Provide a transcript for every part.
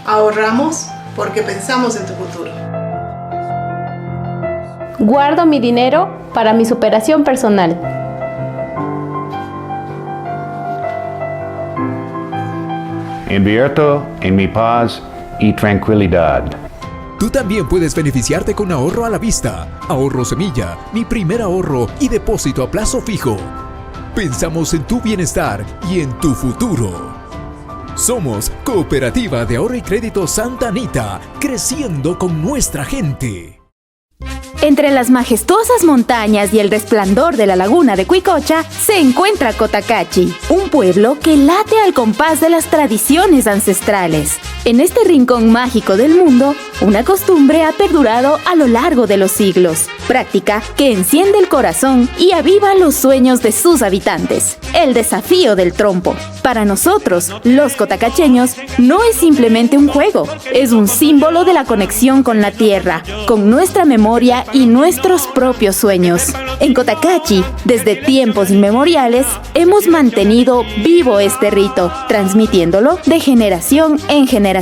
Ahorramos porque pensamos en tu futuro. Guardo mi dinero para mi superación personal. Invierto en mi paz y tranquilidad. Tú también puedes beneficiarte con ahorro a la vista, ahorro semilla, mi primer ahorro y depósito a plazo fijo. Pensamos en tu bienestar y en tu futuro. Somos Cooperativa de Ahorro y Crédito Santa Anita, creciendo con nuestra gente. Entre las majestuosas montañas y el resplandor de la laguna de Cuicocha se encuentra Cotacachi, un pueblo que late al compás de las tradiciones ancestrales. En este rincón mágico del mundo, una costumbre ha perdurado a lo largo de los siglos, práctica que enciende el corazón y aviva los sueños de sus habitantes, el desafío del trompo. Para nosotros, los cotacacheños, no es simplemente un juego, es un símbolo de la conexión con la tierra, con nuestra memoria y nuestros propios sueños. En Cotacachi, desde tiempos inmemoriales, hemos mantenido vivo este rito, transmitiéndolo de generación en generación.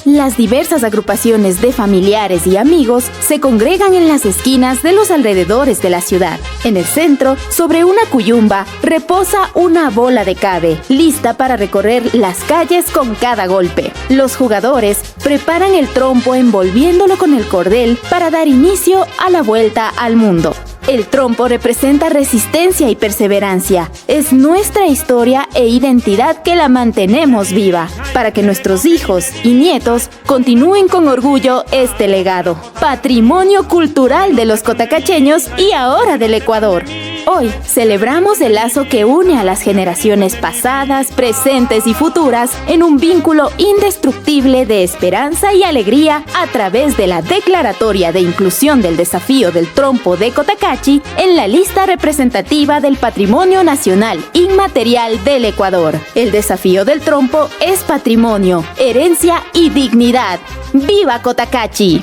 Las diversas agrupaciones de familiares y amigos se congregan en las esquinas de los alrededores de la ciudad. En el centro, sobre una cuyumba, reposa una bola de cabe, lista para recorrer las calles con cada golpe. Los jugadores preparan el trompo envolviéndolo con el cordel para dar inicio a la vuelta al mundo. El trompo representa resistencia y perseverancia. Es nuestra historia e identidad que la mantenemos viva, para que nuestros hijos y nietos continúen con orgullo este legado. Patrimonio cultural de los cotacacheños y ahora del Ecuador. Hoy celebramos el lazo que une a las generaciones pasadas, presentes y futuras en un vínculo indestructible de esperanza y alegría a través de la declaratoria de inclusión del desafío del trompo de Cotacachi en la lista representativa del Patrimonio Nacional Inmaterial del Ecuador. El desafío del trompo es patrimonio, herencia y dignidad. ¡Viva Cotacachi!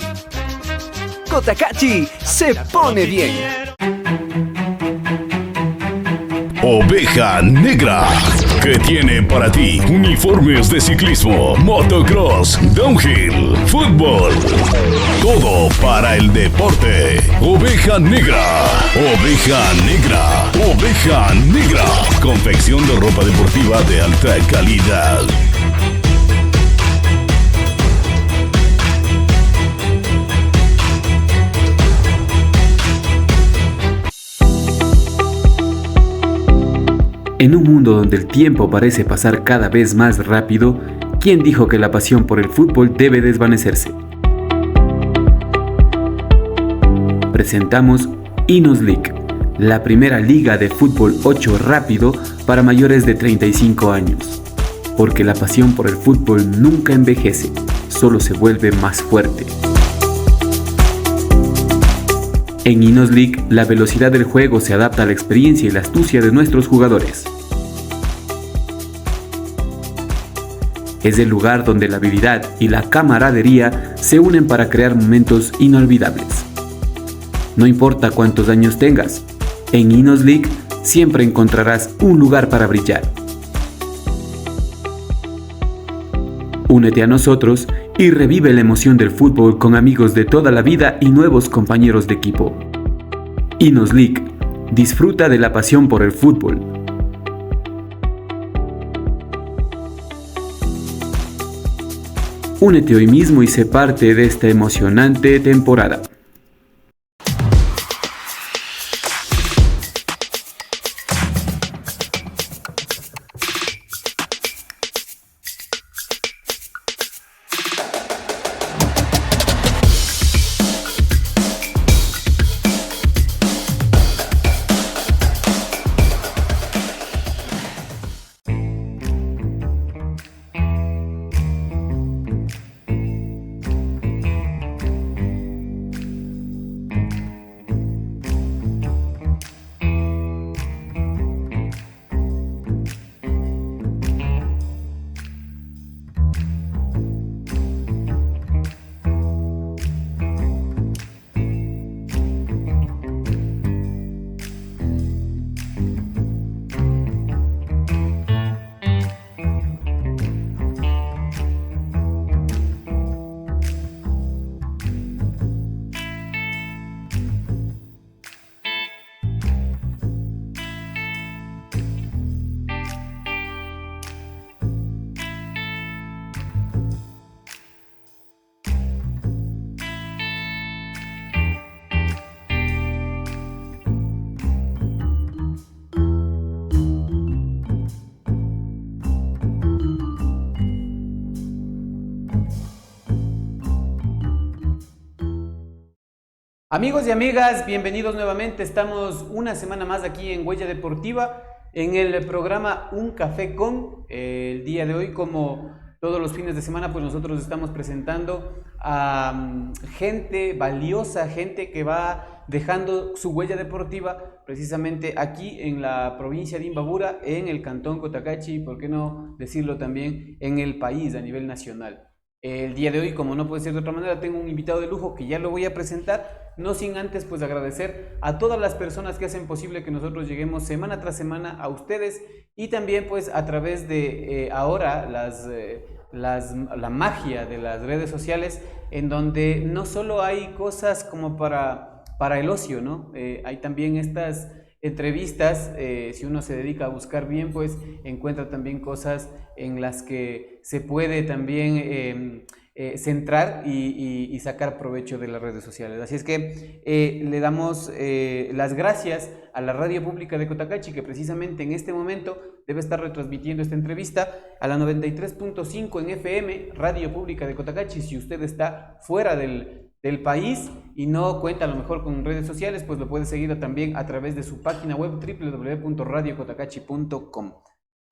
Cotacachi se pone bien. Oveja Negra, que tiene para ti uniformes de ciclismo, motocross, downhill, fútbol, todo para el deporte. Oveja Negra, Oveja Negra, Oveja Negra, confección de ropa deportiva de alta calidad. En un mundo donde el tiempo parece pasar cada vez más rápido, ¿quién dijo que la pasión por el fútbol debe desvanecerse? Presentamos Inos League, la primera liga de fútbol 8 rápido para mayores de 35 años. Porque la pasión por el fútbol nunca envejece, solo se vuelve más fuerte. En Inos League, la velocidad del juego se adapta a la experiencia y la astucia de nuestros jugadores. Es el lugar donde la habilidad y la camaradería se unen para crear momentos inolvidables. No importa cuántos años tengas, en Inos League siempre encontrarás un lugar para brillar. Únete a nosotros y revive la emoción del fútbol con amigos de toda la vida y nuevos compañeros de equipo. Inos League, disfruta de la pasión por el fútbol. Únete hoy mismo y sé parte de esta emocionante temporada. Amigos y amigas, bienvenidos nuevamente. Estamos una semana más aquí en Huella Deportiva, en el programa Un Café Con. El día de hoy, como todos los fines de semana, pues nosotros estamos presentando a gente valiosa, gente que va dejando su huella deportiva precisamente aquí en la provincia de Imbabura, en el cantón Cotacachi y, por qué no decirlo también, en el país a nivel nacional. El día de hoy, como no puede ser de otra manera, tengo un invitado de lujo que ya lo voy a presentar, no sin antes pues agradecer a todas las personas que hacen posible que nosotros lleguemos semana tras semana a ustedes, y también pues a través de ahora la magia de las redes sociales, en donde no solo hay cosas como para el ocio, ¿no? Hay también estas entrevistas. Si uno se dedica a buscar bien, pues encuentra también cosas en las que se puede también centrar y sacar provecho de las redes sociales. Así es que le damos las gracias a la Radio Pública de Cotacachi, que precisamente en este momento debe estar retransmitiendo esta entrevista a la 93.5 en FM, Radio Pública de Cotacachi. Si usted está fuera del país y no cuenta a lo mejor con redes sociales, pues lo puede seguir también a través de su página web www.radiocotacachi.com.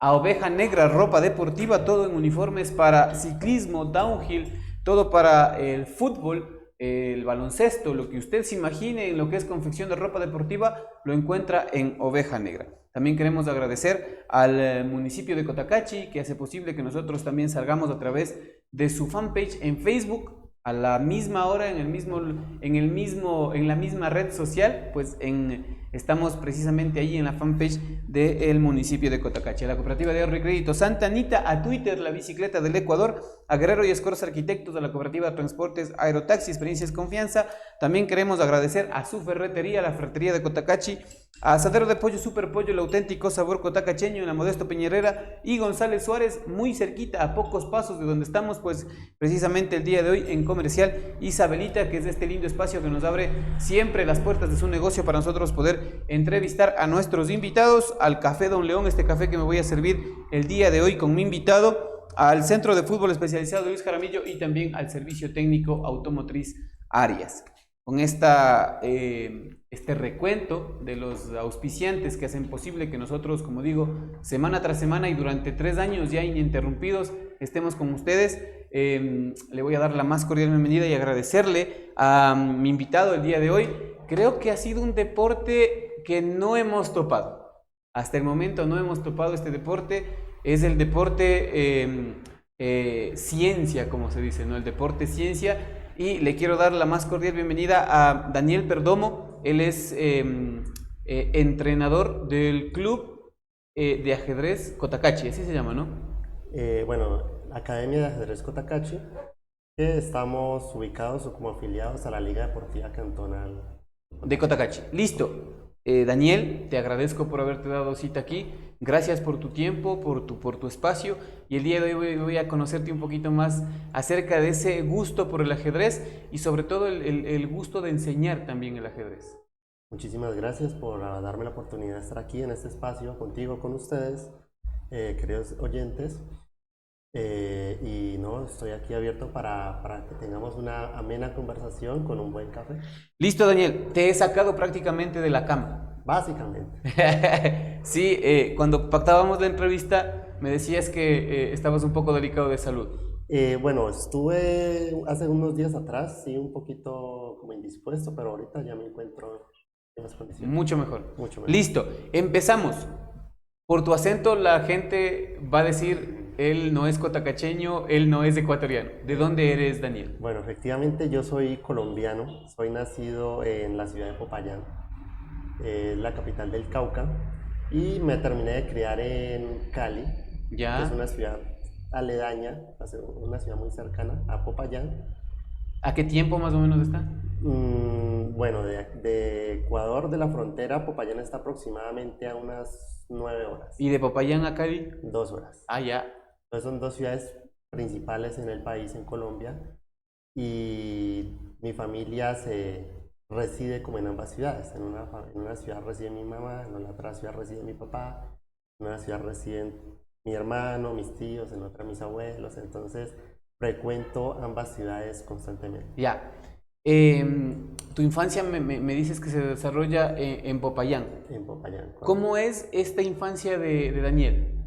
A Oveja Negra, ropa deportiva, todo en uniformes para ciclismo, downhill, todo para el fútbol, el baloncesto, lo que usted se imagine en lo que es confección de ropa deportiva, lo encuentra en Oveja Negra. También queremos agradecer al municipio de Cotacachi, que hace posible que nosotros también salgamos a través de su fanpage en Facebook, a la misma hora, en la misma red social, pues estamos precisamente ahí en la fanpage del municipio de Cotacachi. A la Cooperativa de Ahorro y Crédito Santa Anita, a Twitter, la bicicleta del Ecuador, a Guerrero y Escorza Arquitectos, a la Cooperativa de Transportes Aerotaxi, Experiencias Confianza. También queremos agradecer a su ferretería, la ferretería de Cotacachi, a Asadero de Pollo Super Pollo, el auténtico sabor cotacacheño, en la Modesto Peñerera y González Suárez, muy cerquita, a pocos pasos de donde estamos, pues precisamente el día de hoy en Comercial Isabelita, que es este lindo espacio que nos abre siempre las puertas de su negocio para nosotros poder entrevistar a nuestros invitados, al Café Don León, este café que me voy a servir el día de hoy con mi invitado, al Centro de Fútbol Especializado Luis Jaramillo y también al Servicio Técnico Automotriz Arias. Con este recuento de los auspiciantes que hacen posible que nosotros, como digo, semana tras semana y durante 3 años ya ininterrumpidos estemos con ustedes, le voy a dar la más cordial bienvenida y agradecerle a mi invitado el día de hoy. Creo que ha sido un deporte que no hemos topado. Hasta el momento no hemos topado este deporte. Es el deporte ciencia, como se dice, ¿no? El deporte ciencia. Y le quiero dar la más cordial bienvenida a Daniel Perdomo. Él es entrenador del Club de Ajedrez Cotacachi, así se llama, ¿no? Bueno, Academia de Ajedrez Cotacachi, que estamos ubicados como afiliados a la Liga Deportiva Cantonal de Cotacachi. Listo. Daniel, te agradezco por haberte dado cita aquí. Gracias por tu tiempo, por tu espacio. Y el día de hoy voy a conocerte un poquito más acerca de ese gusto por el ajedrez y sobre todo el gusto de enseñar también el ajedrez. Muchísimas gracias por darme la oportunidad de estar aquí en este espacio contigo, con ustedes, queridos oyentes. Y no, estoy aquí abierto para que tengamos una amena conversación con un buen café. Listo, Daniel, te he sacado prácticamente de la cama. Básicamente. Sí, cuando pactábamos la entrevista me decías que estabas un poco delicado de salud. Bueno, estuve hace unos días atrás, sí, un poquito como indispuesto, pero ahorita ya me encuentro en las condiciones. Mucho mejor. Mucho mejor. Listo, empezamos. Por tu acento la gente va a decir... Él no es cotacacheño, él no es ecuatoriano. ¿De dónde eres, Daniel? Bueno, efectivamente yo soy colombiano, soy nacido en la ciudad de Popayán, la capital del Cauca, y me terminé de criar en Cali, ¿Ya? que es una ciudad aledaña, una ciudad muy cercana a Popayán. ¿A qué tiempo más o menos está? Bueno, de Ecuador, de la frontera, Popayán está aproximadamente a unas 9 horas. ¿Y de Popayán a Cali? 2 horas. Ah, ya. Entonces son 2 ciudades principales en el país, en Colombia, y mi familia reside como en ambas ciudades. En una ciudad reside mi mamá, en la otra ciudad reside mi papá, en una ciudad residen mi hermano, mis tíos, en otra mis abuelos. Entonces frecuento ambas ciudades constantemente. Ya. Tu infancia me dices que se desarrolla en Popayán. En Popayán. ¿Cómo es esta infancia de Daniel?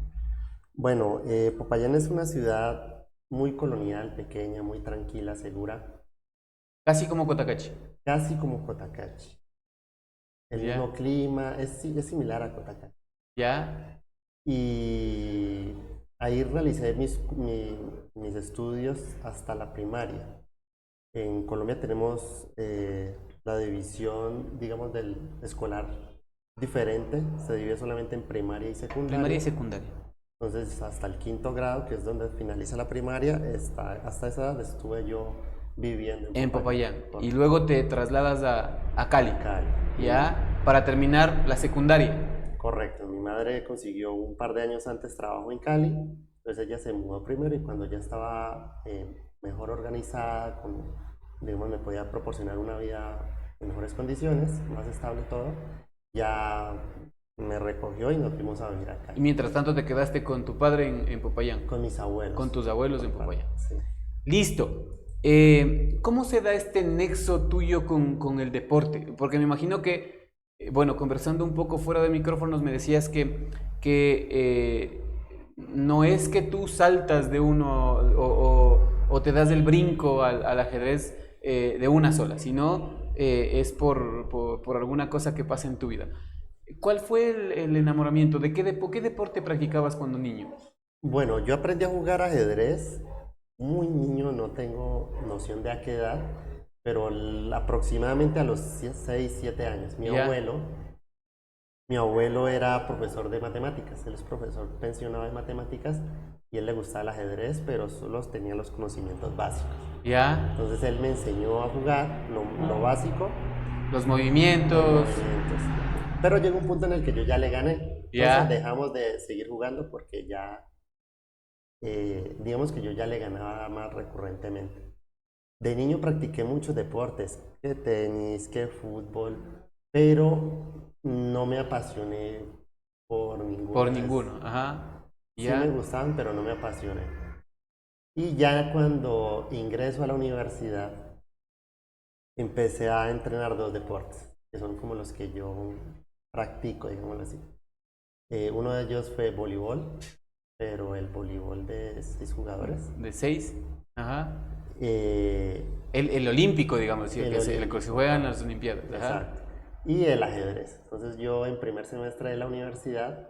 Bueno, Popayán es una ciudad muy colonial, pequeña, muy tranquila, segura. Casi como Cotacachi. Casi como Cotacachi. El mismo clima, es similar a Cotacachi. ¿Ya? Y ahí realicé mis estudios hasta la primaria. En Colombia tenemos la división, digamos, del escolar diferente. Se divide solamente en primaria y secundaria. Primaria y secundaria. Entonces, hasta el 5.º grado, que es donde finaliza la primaria, hasta esa edad estuve yo viviendo en Popayán. Y luego te trasladas a Cali. Cali. ¿Ya? Para terminar la secundaria. Correcto. Mi madre consiguió un par de años antes trabajo en Cali. Entonces ella se mudó primero y cuando ya estaba mejor organizada, digamos, me podía proporcionar una vida en mejores condiciones, más estable todo, ya me recogió y nos fuimos a vivir acá. Y mientras tanto te quedaste con tu padre en Popayán. Con mis abuelos. Con tus abuelos en Popayán. Sí. Listo. ¿Cómo se da este nexo tuyo con el deporte? Porque me imagino que, bueno, conversando un poco fuera de micrófonos me decías que no es que tú saltas de uno o te das el brinco al ajedrez de una sola, sino es por alguna cosa que pasa en tu vida. ¿Cuál fue el enamoramiento? ¿Qué deporte practicabas cuando niño? Bueno, yo aprendí a jugar ajedrez muy niño, no tengo noción de a qué edad, pero aproximadamente a los 6, 7 años. Mi abuelo era profesor de matemáticas, él es profesor pensionado de matemáticas y él le gustaba el ajedrez, pero solo tenía los conocimientos básicos. ¿Ya? Entonces él me enseñó a jugar lo básico. Los movimientos. Pero llegó un punto en el que yo ya le gané. ¿Ya? Entonces dejamos de seguir jugando porque ya, digamos que yo ya le ganaba más recurrentemente. De niño practiqué muchos deportes, que tenis, que fútbol, pero no me apasioné por ninguno. Por ninguno, ajá. ¿Ya? Sí me gustaban, pero no me apasioné. Y ya cuando ingreso a la universidad, empecé a entrenar 2 deportes, que son como los que yo practico, digámoslo así. Uno de ellos fue voleibol, pero el voleibol de 6 jugadores. ¿De 6? Ajá. El olímpico, digamos, el que se juega en las Olimpiadas. Ajá. Exacto. Y el ajedrez. Entonces yo en primer semestre de la universidad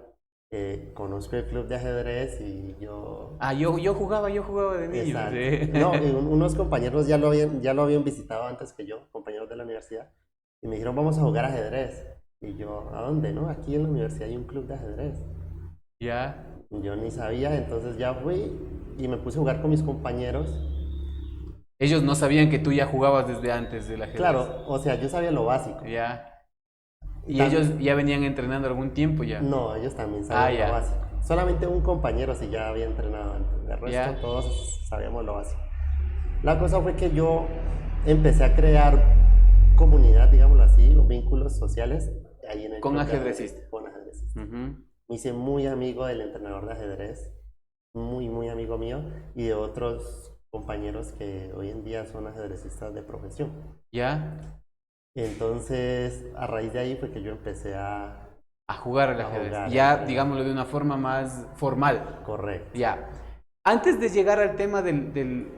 conozco el club de ajedrez y yo... yo jugaba de niño. Sí. No, unos compañeros ya lo habían visitado antes que yo, compañeros de la universidad, y me dijeron, vamos a jugar ajedrez. Y yo, ¿a dónde? No, aquí en la universidad hay un club de ajedrez. Ya. Yo ni sabía, entonces ya fui y me puse a jugar con mis compañeros. Ellos no sabían que tú ya jugabas desde antes del ajedrez. Claro, o sea, yo sabía lo básico. Ya. ¿Y ellos ya venían entrenando algún tiempo ya? No, ellos también sabían lo básico. Solamente un compañero sí ya había entrenado antes. De resto todos sabíamos lo básico. La cosa fue que yo empecé a crear comunidad, digámoslo así, o vínculos sociales ahí en el con ajedrecista. Con ajedrecista. Me hice muy amigo del entrenador de ajedrez, muy, muy amigo mío, y de otros compañeros que hoy en día son ajedrecistas de profesión. ¿Ya? Entonces, a raíz de ahí fue que yo empecé a jugar al ajedrez. Ya, digámoslo de una forma más formal. Correcto. Ya. Antes de llegar al tema del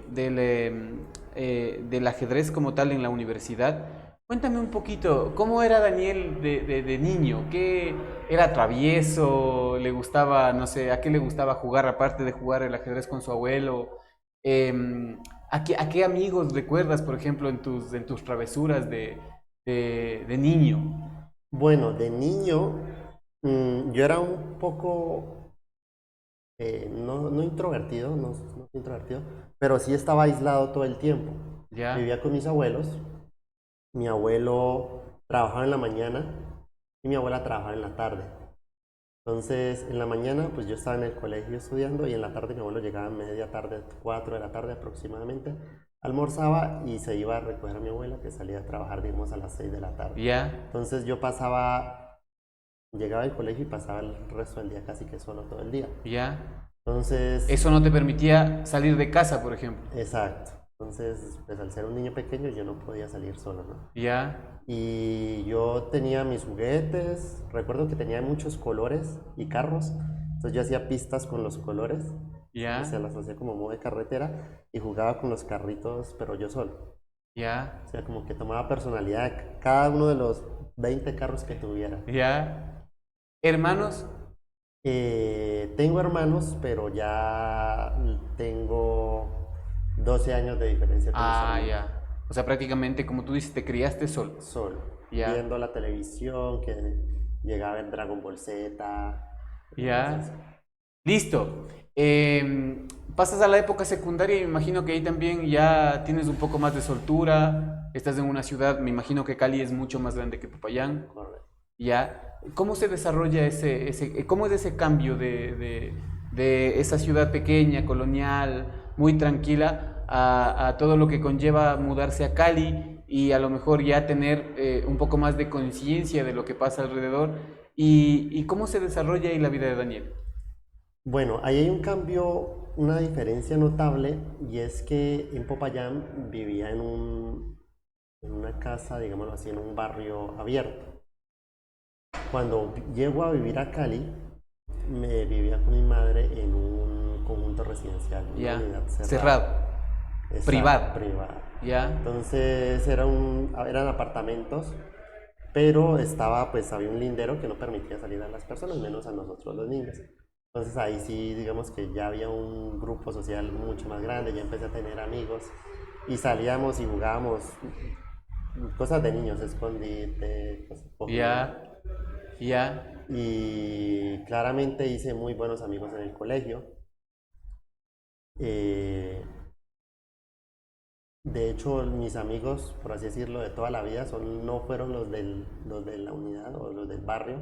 ajedrez como tal en la universidad, cuéntame un poquito, ¿cómo era Daniel de niño? ¿Qué era travieso? ¿Le gustaba, no sé, a qué le gustaba jugar aparte de jugar el ajedrez con su abuelo? ¿A qué amigos recuerdas, por ejemplo, en tus travesuras de niño? Bueno, de niño yo era un poco, no introvertido, no introvertido, pero sí estaba aislado todo el tiempo. ¿Ya? Vivía con mis abuelos. Mi abuelo trabajaba en la mañana y mi abuela trabajaba en la tarde. Entonces, en la mañana, pues yo estaba en el colegio estudiando y en la tarde mi abuelo llegaba a media tarde, 4 de la tarde aproximadamente, almorzaba y se iba a recoger a mi abuela que salía a trabajar, digamos, a las 6 de la tarde. ¿Ya? Entonces yo llegaba al colegio y pasaba el resto del día casi que solo todo el día. ¿Ya? Entonces... ¿Eso no te permitía salir de casa, por ejemplo? Exacto. Entonces, pues al ser un niño pequeño yo no podía salir solo, ¿no? Ya, Y yo tenía mis juguetes, recuerdo que tenía muchos colores y carros, entonces yo hacía pistas con los colores, ya, o sea, las hacía como modo de carretera y jugaba con los carritos, pero yo solo. ya, O sea, como que tomaba personalidad de cada uno de los 20 carros que tuviera. ya. ¿Hermanos? Tengo hermanos, pero ya tengo 12 años de diferencia con mis Ah, hermanos. ya. O sea, prácticamente, como tú dices, te criaste solo. Solo, Ya. viendo la televisión, que llegaba a ver Dragon Ball Z. Ya. Entonces, Listo. Pasas a la época secundaria y me imagino que ahí también ya tienes un poco más de soltura. Estás en una ciudad, me imagino que Cali es mucho más grande que Popayán. correcto. Ya. ¿Cómo se desarrolla cómo es ese cambio de esa ciudad pequeña, colonial, muy tranquila, a todo lo que conlleva mudarse a Cali y a lo mejor ya tener un poco más de conciencia de lo que pasa alrededor? ¿Y cómo se desarrolla ahí la vida de Daniel? Bueno, ahí hay un cambio, una diferencia notable, y es que en Popayán vivía en una casa, digámoslo así, en un barrio abierto. Cuando llego a vivir a Cali, me vivía con mi madre en un conjunto residencial, una Ya. unidad cerrada. Cerrado. Exacto, Privado. privada. Ya. Entonces eran apartamentos, pero pues había un lindero que no permitía salir a las personas, menos a nosotros los niños. Entonces ahí sí, digamos que ya había un grupo social mucho más grande, ya empecé a tener amigos y salíamos y jugábamos cosas de niños, escondite, Ya. Ya. y claramente hice muy buenos amigos en el colegio. Eh, De hecho, mis amigos, por así decirlo, de toda la vida no fueron los de la unidad o los del barrio,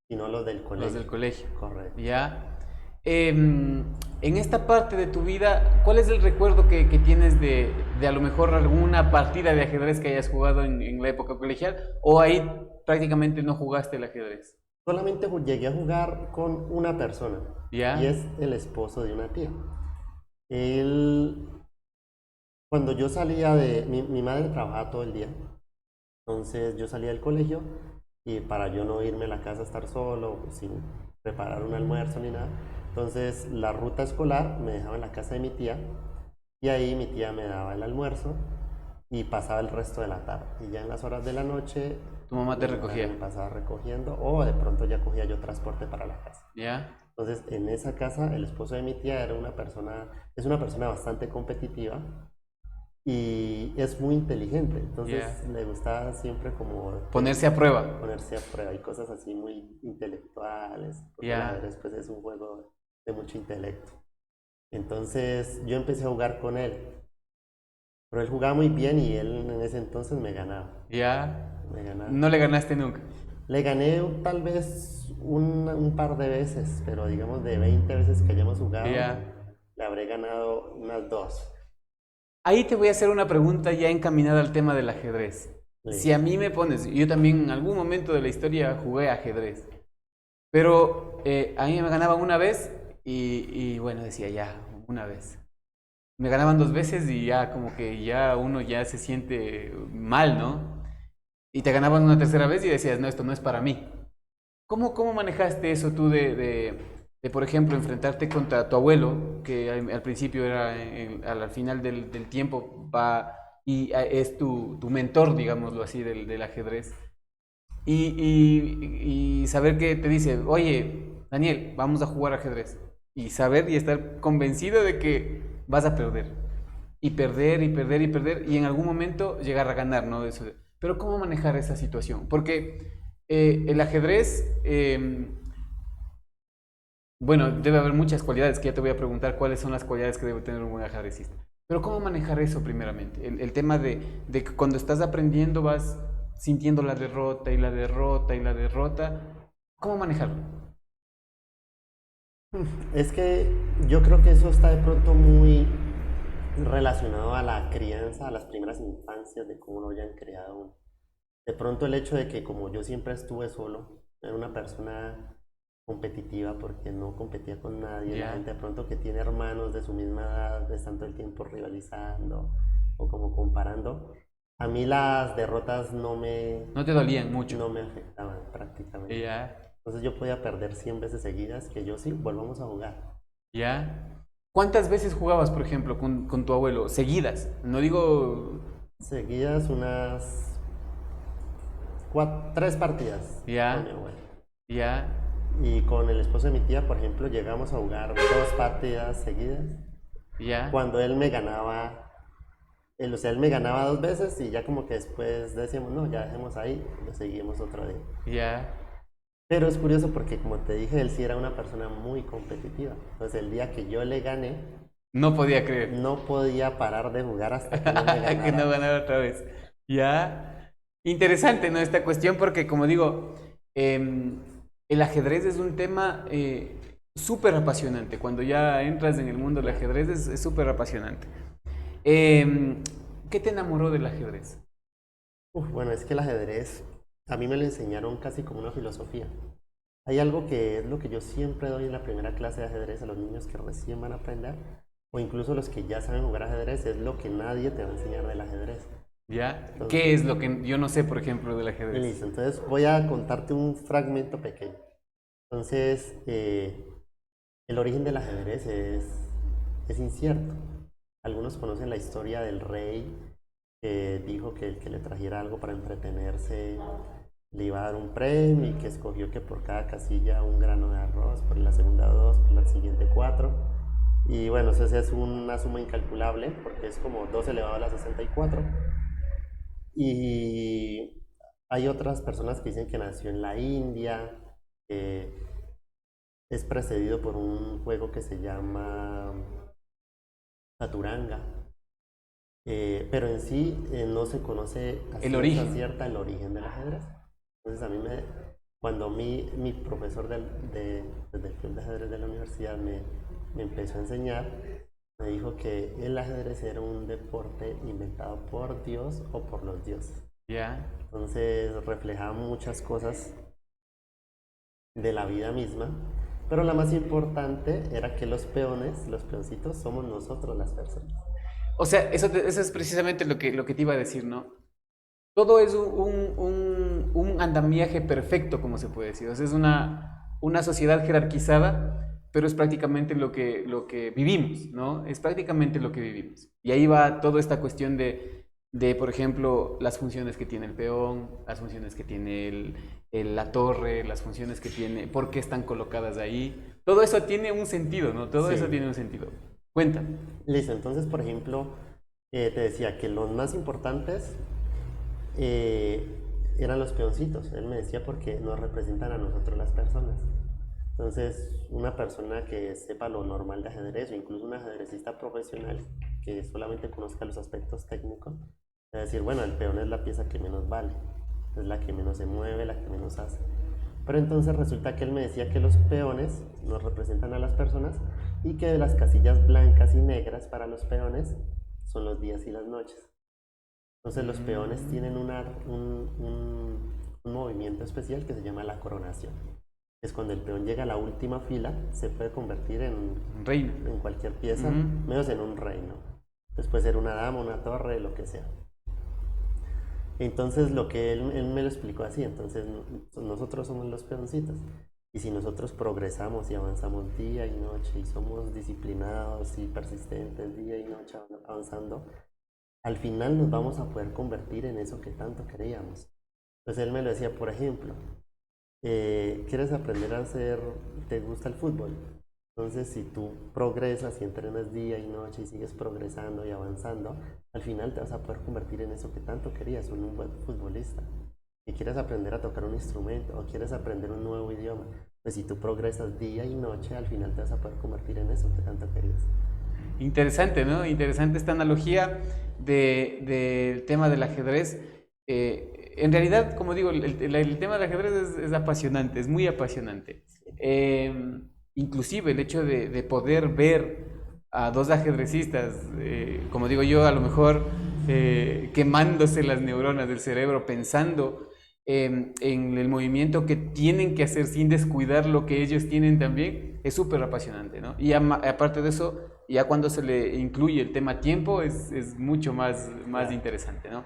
sino los del colegio. Los del colegio. Correcto. Ya. En esta parte de tu vida, ¿cuál es el recuerdo que tienes de a lo mejor alguna partida de ajedrez que hayas jugado en la época colegial? ¿O ahí prácticamente no jugaste el ajedrez? Solamente llegué a jugar con una persona, ¿Ya? y es el esposo de una tía. Él, cuando yo salía mi madre trabajaba todo el día, entonces yo salía del colegio y para yo no irme a la casa a estar solo, sin preparar un almuerzo ni nada, entonces la ruta escolar me dejaba en la casa de mi tía y ahí mi tía me daba el almuerzo y pasaba el resto de la tarde. Y ya en las horas de la noche ¿Tu mamá te mi recogía? me pasaba recogiendo o de pronto ya cogía yo transporte para la casa. ¿Ya? Entonces, en esa casa, el esposo de mi tía es una persona bastante competitiva y es muy inteligente. Entonces, Ya. le gustaba siempre como Ponerse a prueba. ponerse a prueba y cosas así muy intelectuales. Porque Ya. el ajedrez pues, es un juego de mucho intelecto. Entonces, yo empecé a jugar con él. Pero él jugaba muy bien y él en ese entonces me ganaba. ¿Ya? Me ganaba. No le ganaste nunca. Le gané tal vez un par de veces, pero digamos de 20 veces que hayamos jugado, Ya. le habré ganado unas 2. Ahí te voy a hacer una pregunta ya encaminada al tema del ajedrez. Sí. Si a mí me pones, yo también en algún momento de la historia jugué ajedrez, pero a mí me ganaban una vez y bueno, decía ya, una vez. Me ganaban 2 veces y ya como que ya uno ya se siente mal, ¿no? Y te ganaban una tercera vez y decías, no, esto no es para mí. ¿Cómo manejaste eso tú de, por ejemplo, enfrentarte contra tu abuelo, que al principio era, al final del tiempo, va y es tu mentor, digámoslo así, del ajedrez? Y saber que te dice, oye, Daniel, vamos a jugar ajedrez. Y saber y estar convencido de que vas a perder. Y perder, y perder, y perder, y en algún momento llegar a ganar, ¿no? Eso. Pero ¿cómo manejar esa situación? Porque el ajedrez, bueno, debe haber muchas cualidades, que ya te voy a preguntar cuáles son las cualidades que debe tener un buen ajedrecista. Pero ¿cómo manejar eso primeramente? El tema de que cuando estás aprendiendo vas sintiendo la derrota y la derrota y la derrota. ¿Cómo manejarlo? Es que yo creo que eso está de pronto muy relacionado a la crianza, a las primeras infancias, de cómo lo hayan creado uno. De pronto el hecho de que como yo siempre estuve solo, era una persona competitiva porque no competía con nadie. Ya. La gente de pronto que tiene hermanos de su misma edad están todo el tiempo rivalizando o como comparando. A mí las derrotas No te dolían mucho. no me afectaban prácticamente. Ya, Entonces yo podía perder 100 veces seguidas, que yo sí, volvamos a jugar. ya. ¿Cuántas veces jugabas, por ejemplo, con tu abuelo? Seguidas. No digo... Seguidas unas 3 partidas Ya. con mi abuelo. Ya, Y con el esposo de mi tía, por ejemplo, llegamos a jugar 2 partidas seguidas. ya. Cuando él me ganaba, o sea, él me ganaba 2 veces y ya como que después decíamos, no, ya dejemos ahí, lo seguimos otro día. Ya. Pero es curioso porque, como te dije, él sí era una persona muy competitiva. Entonces, el día que yo le gané, No podía creer. no podía parar de jugar hasta que no me ganara. Que no ganara otra vez. Ya. Interesante, ¿no? Esta cuestión porque, como digo, el ajedrez es un tema súper apasionante. Cuando ya entras en el mundo del ajedrez es súper apasionante. ¿Qué te enamoró del ajedrez? Bueno, es que el ajedrez a mí me lo enseñaron casi como una filosofía. Hay algo que es lo que yo siempre doy en la primera clase de ajedrez a los niños que recién van a aprender, o incluso los que ya saben jugar ajedrez, es lo que nadie te va a enseñar del ajedrez. ¿Ya? Entonces, ¿Qué es lo que yo no sé, por ejemplo, del ajedrez? listo, entonces voy a contarte un fragmento pequeño. Entonces, el origen del ajedrez es incierto. Algunos conocen la historia del rey que dijo que el que le trajera algo para entretenerse le iba a dar un premio y que escogió que por cada casilla un grano de arroz, por la segunda 2, por la siguiente 4. Y bueno, eso es una suma incalculable porque es como 2 elevado a la 64. Y hay otras personas que dicen que nació en la India, es precedido por un juego que se llama Chaturanga. Pero en sí no se conoce a El origen. ciencia cierta el origen del ajedrez. Entonces a mí cuando mi profesor desde el club de ajedrez de la universidad me empezó a enseñar, me dijo que el ajedrez era un deporte inventado por Dios o por los dioses. Ya. Entonces reflejaba muchas cosas de la vida misma, pero la más importante era que los peoncitos, somos nosotros las personas. O sea, eso es precisamente lo que te iba a decir, ¿no? Todo es un andamiaje perfecto, como se puede decir. O sea, es una sociedad jerarquizada, pero es prácticamente lo que vivimos, ¿no? Es prácticamente lo que vivimos. Y ahí va toda esta cuestión de por ejemplo, las funciones que tiene el peón, las funciones que tiene la torre, las funciones que tiene, por qué están colocadas ahí. Todo eso tiene un sentido, ¿no? Todo eso tiene un sentido. Cuéntame. Listo, entonces, por ejemplo, te decía que los más importantes eran los peoncitos. Él me decía porque nos representan a nosotros las personas. Entonces, una persona que sepa lo normal de ajedrez o incluso un ajedrecista profesional que solamente conozca los aspectos técnicos, va a decir, bueno, el peón es la pieza que menos vale, es la que menos se mueve, la que menos hace. Pero entonces resulta que él me decía que los peones nos representan a las personas y que las casillas blancas y negras para los peones son los días y las noches. Entonces los peones tienen un movimiento especial que se llama la coronación. Es cuando el peón llega a la última fila, se puede convertir en reino, en cualquier pieza, menos en un reino. Entonces puede ser una dama, una torre, lo que sea. Entonces lo que él me lo explicó así, entonces nosotros somos los peoncitos. Y si nosotros progresamos y avanzamos día y noche y somos disciplinados y persistentes día y noche avanzando, al final nos vamos a poder convertir en eso que tanto queríamos. Entonces él me lo decía, por ejemplo, ¿quieres aprender a hacer, te gusta el fútbol? Entonces si tú progresas y entrenas día y noche y sigues progresando y avanzando, al final te vas a poder convertir en eso que tanto querías, en un buen futbolista. Si quieres aprender a tocar un instrumento o quieres aprender un nuevo idioma, pues si tú progresas día y noche, al final te vas a poder convertir en eso que tanto querías. Interesante, ¿no? Interesante esta analogía del tema del ajedrez. En realidad, como digo, el tema del ajedrez es apasionante, es muy apasionante. Inclusive el hecho de poder ver a dos ajedrecistas, como digo yo, a lo mejor quemándose las neuronas del cerebro, pensando en el movimiento que tienen que hacer sin descuidar lo que ellos tienen también, es súper apasionante, ¿no? Y aparte de eso, ya cuando se le incluye el tema tiempo, es mucho más interesante, ¿no?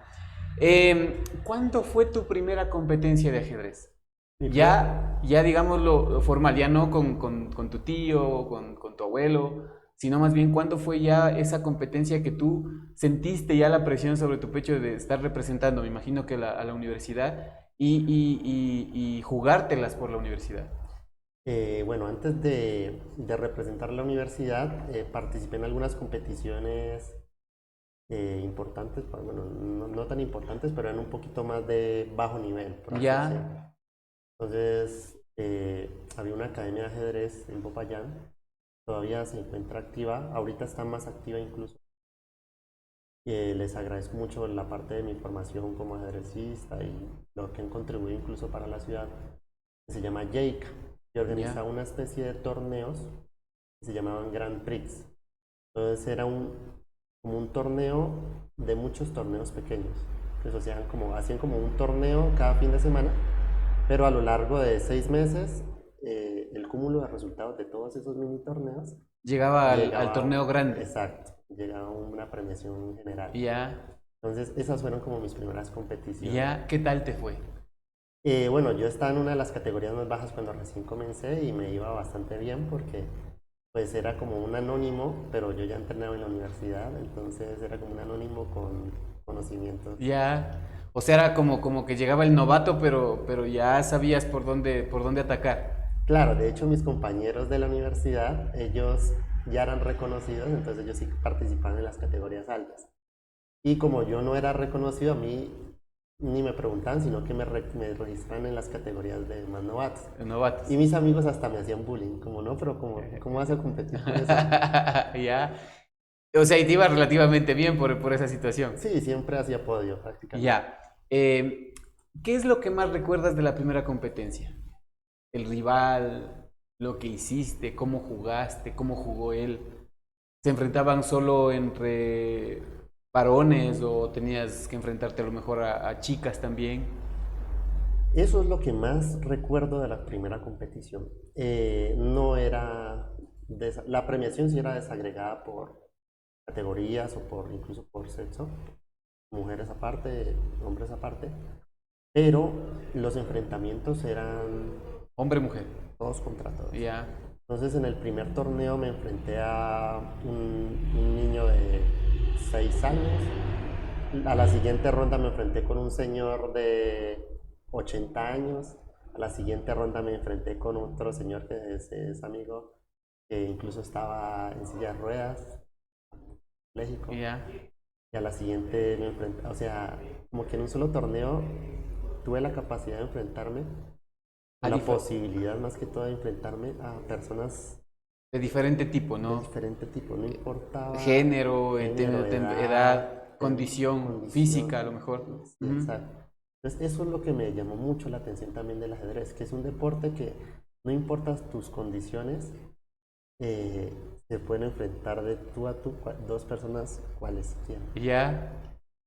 ¿Cuándo fue tu primera competencia de ajedrez? Ya digámoslo formal, ya no con tu tío, con tu abuelo, sino más bien cuándo fue ya esa competencia que tú sentiste ya la presión sobre tu pecho de estar representando, me imagino que a la universidad y jugártelas por la universidad. Bueno, antes de representar la universidad, participé en algunas competiciones importantes, bueno, no tan importantes, pero eran un poquito más de bajo nivel, por así decirlo. Entonces, había una academia de ajedrez en Popayán, todavía se encuentra activa, ahorita está más activa incluso. Les agradezco mucho la parte de mi formación como ajedrecista y lo que han contribuido incluso para la ciudad, que se llama JAIC, que organiza una especie de torneos que se llamaban Grand Prix. Entonces era como un torneo de muchos torneos pequeños, que hacían como un torneo cada fin de semana, pero a lo largo de 6 meses, el cúmulo de resultados de todos esos mini torneos llegaba al torneo grande. Exacto, llegaba a una premiación general. Ya. Entonces esas fueron como mis primeras competiciones. Ya, ¿qué tal te fue? Bueno, yo estaba en una de las categorías más bajas cuando recién comencé y me iba bastante bien porque pues era como un anónimo, pero yo ya entrenaba en la universidad, entonces era como un anónimo con conocimientos. Ya, o sea, era como que llegaba el novato, pero ya sabías por dónde atacar. Claro, de hecho mis compañeros de la universidad, ellos ya eran reconocidos, entonces ellos sí participaban en las categorías altas. Y como yo no era reconocido, a mí ni me preguntaban, sino que me registran en las categorías de más novatos. Y mis amigos hasta me hacían bullying, como no, pero ¿cómo vas a competir con eso? Ya. O sea, y te iba relativamente bien por esa situación. Sí, siempre hacía podio prácticamente. Ya. ¿Qué es lo que más recuerdas de la primera competencia? El rival, lo que hiciste, cómo jugaste, cómo jugó él. ¿Se enfrentaban solo entre varones o tenías que enfrentarte a lo mejor a chicas también? Eso es lo que más recuerdo de la primera competición. No era la premiación sí era desagregada por categorías o incluso por sexo, mujeres aparte, hombres aparte, pero los enfrentamientos eran hombre-mujer, todos contra todos. Ya. Entonces en el primer torneo me enfrenté a un niño de 6 años. A la siguiente ronda me enfrenté con un señor de 80 años. A la siguiente ronda me enfrenté con otro señor que es amigo, que incluso estaba en silla de ruedas, México. Yeah. Y a la siguiente me enfrenté, o sea, como que en un solo torneo tuve la capacidad de enfrentarme, la posibilidad más que todo de enfrentarme a personas de diferente tipo, ¿no? De diferente tipo, no importaba género, edad, condición física a lo mejor. Sí, exacto. Entonces eso es lo que me llamó mucho la atención también del ajedrez, que es un deporte que no importa tus condiciones, se pueden enfrentar de tú a tú dos personas cuales quieran. Ya.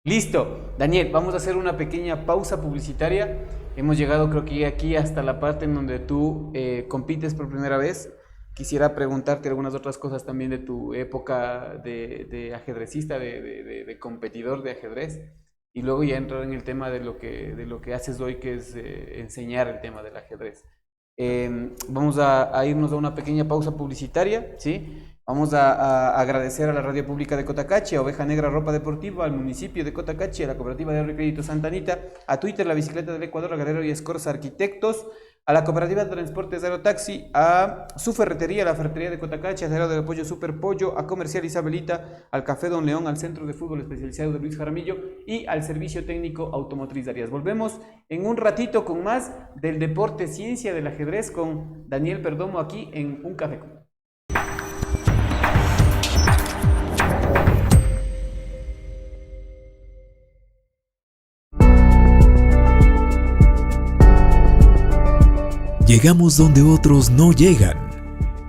Listo, Daniel, vamos a hacer una pequeña pausa publicitaria. Hemos llegado, creo que aquí hasta la parte en donde tú compites por primera vez. Quisiera preguntarte algunas otras cosas también de tu época de ajedrecista, de competidor de ajedrez, y luego ya entrar en el tema de lo que haces hoy, que es enseñar el tema del ajedrez. Vamos a irnos a una pequeña pausa publicitaria, ¿sí? Vamos a agradecer a la Radio Pública de Cotacachi, a Oveja Negra Ropa Deportiva, al municipio de Cotacachi, a la Cooperativa de Ahorro y Crédito Santa Anita, a Twitter, La Bicicleta del Ecuador, a Guerrero y Escorza Arquitectos, a la Cooperativa de Transportes Aerotaxi, a su ferretería, la ferretería de Cotacachi, a Cerro del Pollo Super Pollo, a Comercial Isabelita, al Café Don León, al Centro de Fútbol Especializado de Luis Jaramillo y al Servicio Técnico Automotriz de Arias. Volvemos en un ratito con más del deporte ciencia del ajedrez con Daniel Perdomo aquí en Un Café Con. Llegamos donde otros no llegan.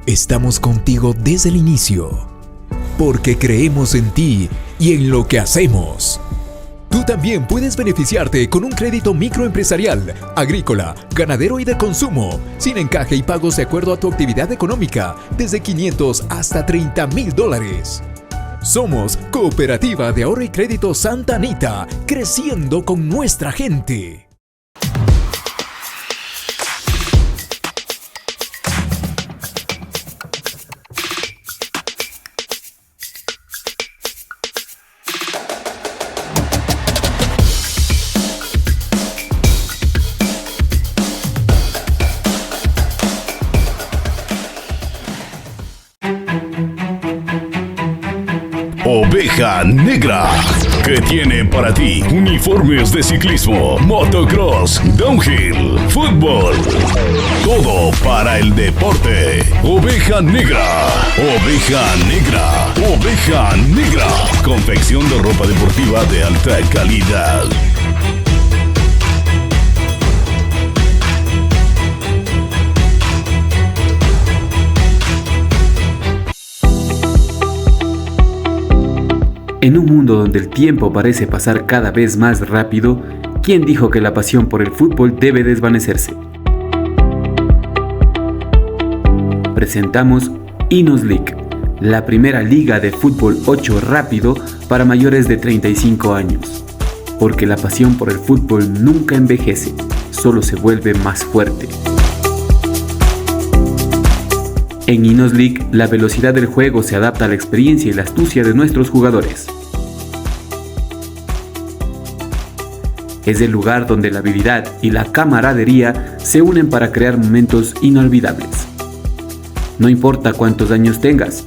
Estamos contigo desde el inicio, porque creemos en ti y en lo que hacemos. Tú Tú también puedes beneficiarte con un crédito microempresarial, agrícola, ganadero y de consumo, sin encaje y pagos de acuerdo a tu actividad económica, desde $500 hasta $30,000. Somos Cooperativa de Ahorro y Crédito Santa Anita, creciendo con nuestra gente. Oveja Negra, que tiene para ti uniformes de ciclismo, motocross, downhill, fútbol. Todo para el deporte. Oveja Negra, Oveja Negra, Oveja Negra. Confección de ropa deportiva de alta calidad. En un mundo donde el tiempo parece pasar cada vez más rápido, ¿quién dijo que la pasión por el fútbol debe desvanecerse? Presentamos Inos League, la primera liga de fútbol 8 rápido para mayores de 35 años. Porque la pasión por el fútbol nunca envejece, solo se vuelve más fuerte. En Inos League, la velocidad del juego se adapta a la experiencia y la astucia de nuestros jugadores. Es el lugar donde la habilidad y la camaradería se unen para crear momentos inolvidables. No importa cuántos años tengas,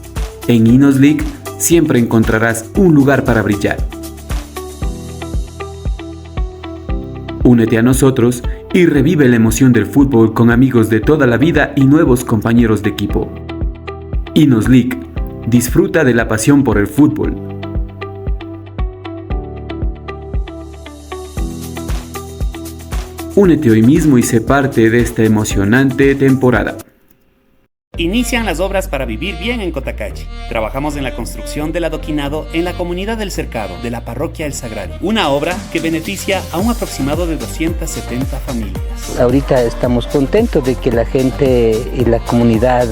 en Inos League siempre encontrarás un lugar para brillar. Únete a nosotros y revive la emoción del fútbol con amigos de toda la vida y nuevos compañeros de equipo. Inos League. Disfruta de la pasión por el fútbol. Únete hoy mismo y sé parte de esta emocionante temporada. Inician las obras para vivir bien en Cotacachi. Trabajamos en la construcción del adoquinado en la comunidad del Cercado de la parroquia El Sagrario. Una obra que beneficia a un aproximado de 270 familias. Ahorita estamos contentos de que la gente y la comunidad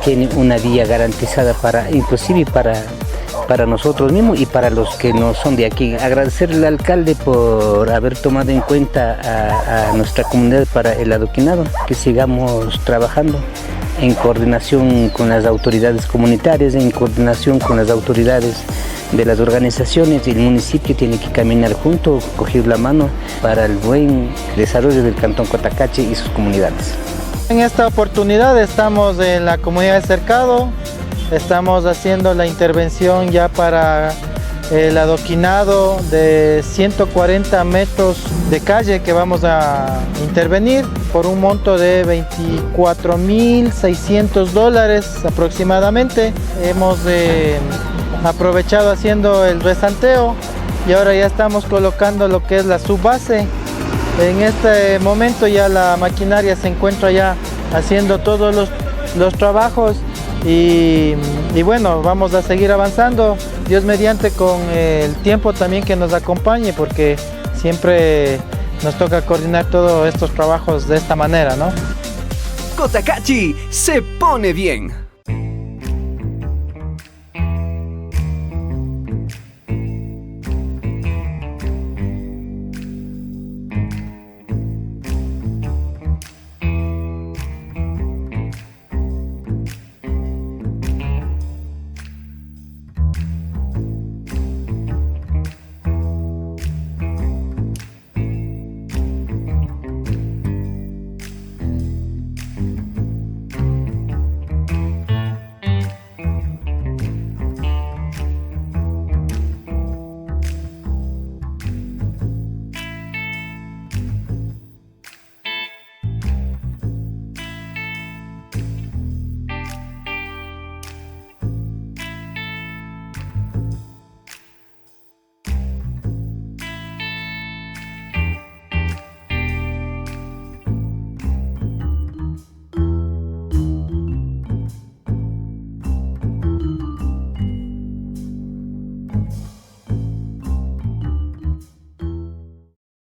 tiene una vía garantizada inclusive para nosotros mismos y para los que no son de aquí. Agradecerle al alcalde por haber tomado en cuenta a nuestra comunidad para el adoquinado, que sigamos trabajando en coordinación con las autoridades comunitarias, en coordinación con las autoridades de las organizaciones, y el municipio tiene que caminar junto, coger la mano para el buen desarrollo del Cantón Cotacachi y sus comunidades. En esta oportunidad estamos en la comunidad de Cercado, estamos haciendo la intervención ya para el adoquinado de 140 metros de calle que vamos a intervenir por un monto de $24,600 aproximadamente. Hemos aprovechado haciendo el resanteo y ahora ya estamos colocando lo que es la subbase. En este momento ya la maquinaria se encuentra ya haciendo todos los trabajos y bueno, vamos a seguir avanzando, Dios mediante, con el tiempo también que nos acompañe, porque siempre nos toca coordinar todos estos trabajos de esta manera, ¿no? Cotacachi se pone bien.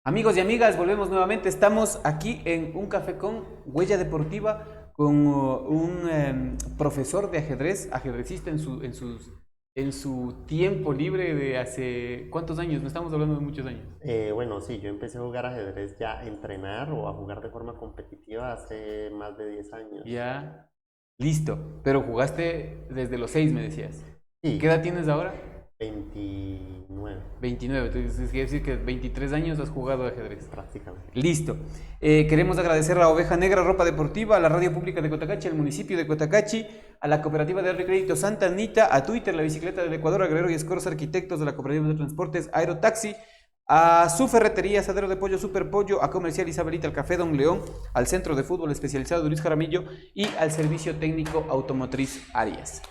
Amigos y amigas, volvemos nuevamente. Estamos aquí en un café con Huella Deportiva con un profesor de ajedrez, ajedrecista en su tiempo libre de hace... ¿Cuántos años? No estamos hablando de muchos años. Bueno, sí, yo empecé a jugar ajedrez ya a entrenar o a jugar de forma competitiva hace más de 10 años. Ya, listo. Pero jugaste desde los 6, me decías. Sí. ¿Qué edad tienes ahora? 29. 29, entonces quiere decir que 23 años has jugado ajedrez. Prácticamente. Listo. Queremos agradecer a Oveja Negra Ropa Deportiva, a la Radio Pública de Cotacachi, al municipio de Cotacachi, a la Cooperativa de Crédito Santa Anita, a Twitter, la Bicicleta del Ecuador, a Guerrero y Escoros Arquitectos de la Cooperativa de Transportes Aerotaxi, a su ferretería Asadero de Pollo Super Pollo, a Comercial Isabelita, al Café Don León, al Centro de Fútbol Especializado de Luis Jaramillo y al Servicio Técnico Automotriz Arias.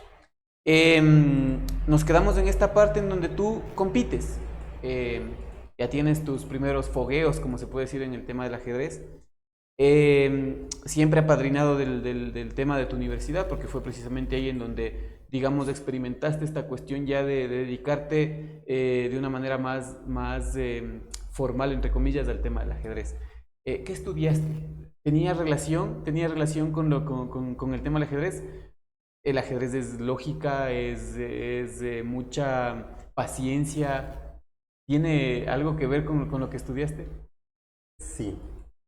Nos quedamos en esta parte en donde tú compites. Ya tienes tus primeros fogueos, como se puede decir en el tema del ajedrez. Siempre apadrinado del tema de tu universidad, porque fue precisamente ahí en donde, digamos, experimentaste esta cuestión ya de dedicarte de una manera más formal, entre comillas, al tema del ajedrez. ¿Qué estudiaste? ¿Tenía relación con el tema del ajedrez? El ajedrez es lógica, es mucha paciencia. ¿Tiene algo que ver con lo que estudiaste? Sí.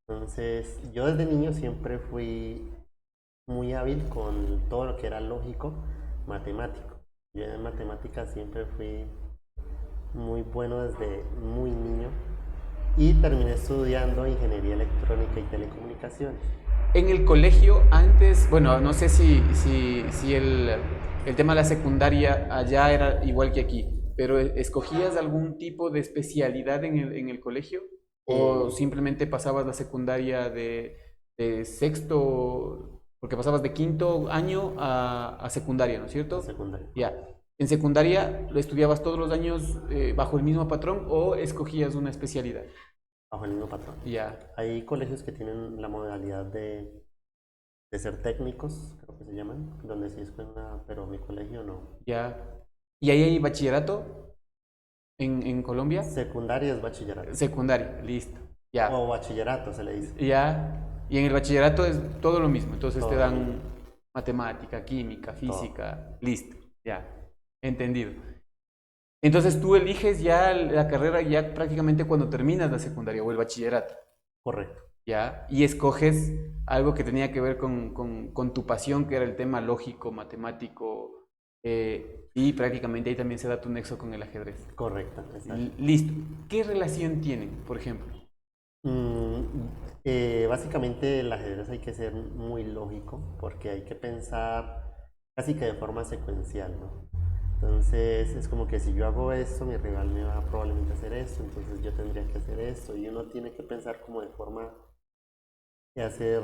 Entonces, yo desde niño siempre fui muy hábil con todo lo que era lógico, matemático. Yo en matemáticas siempre fui muy bueno desde muy niño y terminé estudiando ingeniería electrónica y telecomunicaciones. En el colegio antes, bueno, no sé si el tema de la secundaria allá era igual que aquí, pero ¿escogías algún tipo de especialidad en el colegio? ¿O simplemente pasabas la secundaria de sexto, porque pasabas de quinto año a secundaria, ¿no es cierto? Secundaria. Ya. ¿En secundaria lo estudiabas todos los años bajo el mismo patrón o escogías una especialidad? Bajo el mismo patrón. Ya. Hay colegios que tienen la modalidad de ser técnicos, creo que se llaman, donde sí es buena, pero mi colegio no. Ya. ¿Y ahí hay bachillerato en Colombia? Secundaria es bachillerato. Secundaria, listo. Ya. O bachillerato se le dice. Ya. Y en el bachillerato es todo lo mismo, entonces Todo te dan lo mismo. matemática, química, física, listo. Ya. Entendido. Entonces tú eliges ya la carrera ya prácticamente cuando terminas la secundaria o el bachillerato. Correcto. ¿Ya? Y escoges algo que tenía que ver con tu pasión, que era el tema lógico, matemático, y prácticamente ahí también se da tu nexo con el ajedrez. Correcto. Listo. ¿Qué relación tienen, por ejemplo? Básicamente el ajedrez hay que ser muy lógico porque hay que pensar casi que de forma secuencial, ¿no? Entonces es como que si yo hago esto, mi rival me va a probablemente hacer esto, entonces yo tendría que hacer esto y uno tiene que pensar como de forma de hacer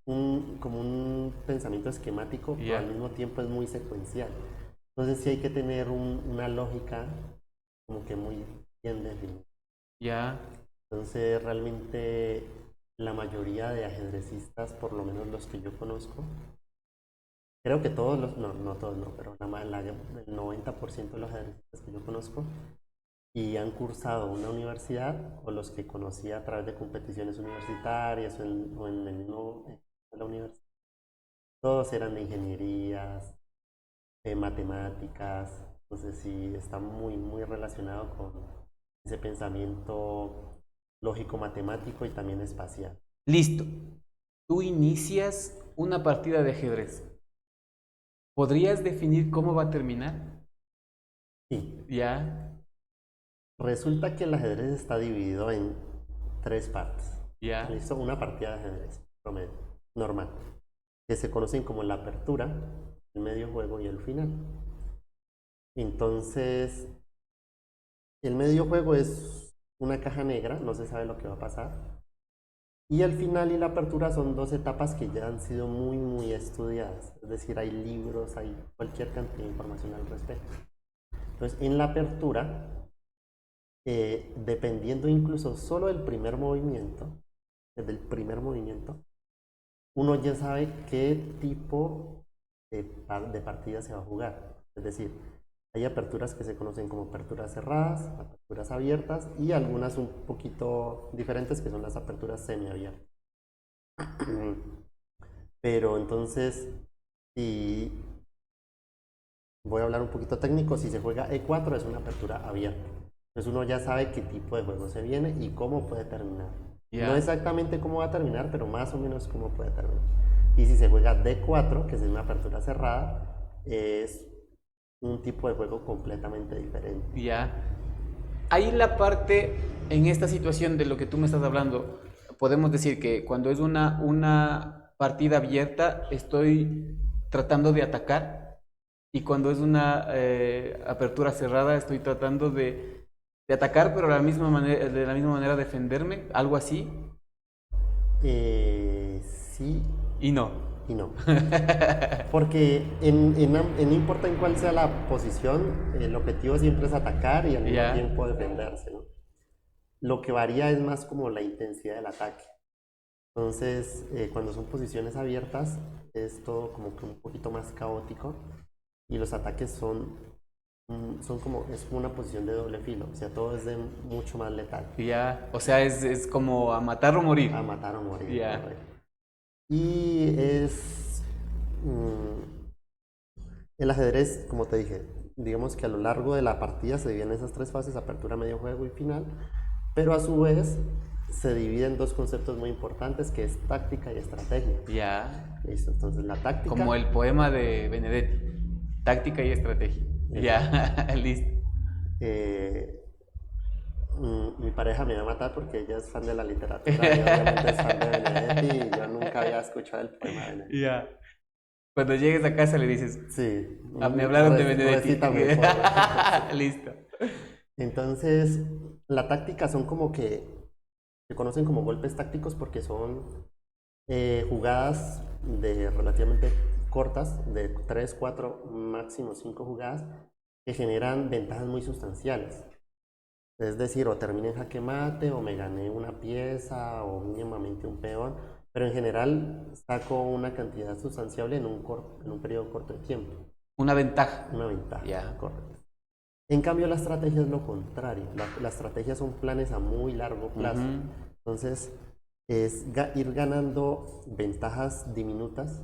como un pensamiento esquemático, pero al mismo tiempo es muy secuencial. Entonces sí hay que tener una lógica como que muy bien definida. Ya. Entonces realmente la mayoría de ajedrecistas, por lo menos los que yo conozco, creo que todos los, no todos no, pero el 90% de los ajedrecistas que yo conozco y han cursado una universidad o los que conocí a través de competiciones universitarias o en el mismo la universidad, todos eran de ingenierías, de matemáticas, entonces sí está muy relacionado con ese pensamiento lógico matemático y también espacial. Listo. Tú inicias una partida de ajedrez. ¿Podrías definir cómo va a terminar? Sí. Ya. Resulta que el ajedrez está dividido en 3 partes. Ya. Listo, una partida de ajedrez promedio, normal, que se conocen como la apertura, el medio juego y el final. Entonces, el medio juego es una caja negra, no se sabe lo que va a pasar. Y el final y la apertura son 2 etapas que ya han sido muy estudiadas. Es decir, hay libros, hay cualquier cantidad de información al respecto. Entonces, en la apertura, dependiendo incluso solo del primer movimiento, desde el primer movimiento, uno ya sabe qué tipo de partida se va a jugar. Es decir, Hay aperturas que se conocen como aperturas cerradas, aperturas abiertas y algunas un poquito diferentes que son las aperturas semiabiertas. Pero entonces, si voy a hablar un poquito técnico, si se juega E4 es una apertura abierta. Entonces uno ya sabe qué tipo de juego se viene y cómo puede terminar. No exactamente cómo va a terminar, pero más o menos cómo puede terminar. Y si se juega D4, que es una apertura cerrada, es un tipo de juego completamente diferente. Ya. Ahí la parte, en esta situación de lo que tú me estás hablando, podemos decir que cuando es una partida abierta, estoy tratando de atacar, y cuando es una apertura cerrada, estoy tratando de atacar, pero de la misma manera defenderme, algo así. Sí. Y no. Y no. Porque no importa en cuál sea la posición, el objetivo siempre es atacar y al mismo tiempo defenderse, ¿no? Lo que varía es más como la intensidad del ataque. Entonces, cuando son posiciones abiertas, es todo como que un poquito más caótico y los ataques es como una posición de doble filo, o sea, todo es de mucho más letal. Ya, o sea, es como a matar o morir. A matar o morir. Ya. Y el ajedrez, como te dije, digamos que a lo largo de la partida se dividen esas tres fases: apertura, medio juego y final, pero a su vez se dividen dos conceptos muy importantes, que es táctica y estrategia. Ya. Listo, entonces la táctica... Como el poema de Benedetti, táctica y estrategia. Ya, listo. Mi pareja me va a matar porque ella es fan de la literatura y obviamente es fan de Benedetti y yo nunca había escuchado el poema de Benedetti. Ya. Cuando llegues a casa le dices, sí, me hablaron de Benedetti. Listo. Entonces, la táctica son como que se conocen como golpes tácticos porque son jugadas de relativamente cortas, de 3, 4, máximo 5 jugadas, que generan ventajas muy sustanciales. Es decir, o terminé en jaque mate, o me gané una pieza, o mínimamente un peón, pero en general saco una cantidad sustancial en un periodo corto de tiempo. Una ventaja. Una ventaja, correcto. En cambio, la estrategia es lo contrario. La estrategia son planes a muy largo plazo. Entonces, es ir ganando ventajas diminutas.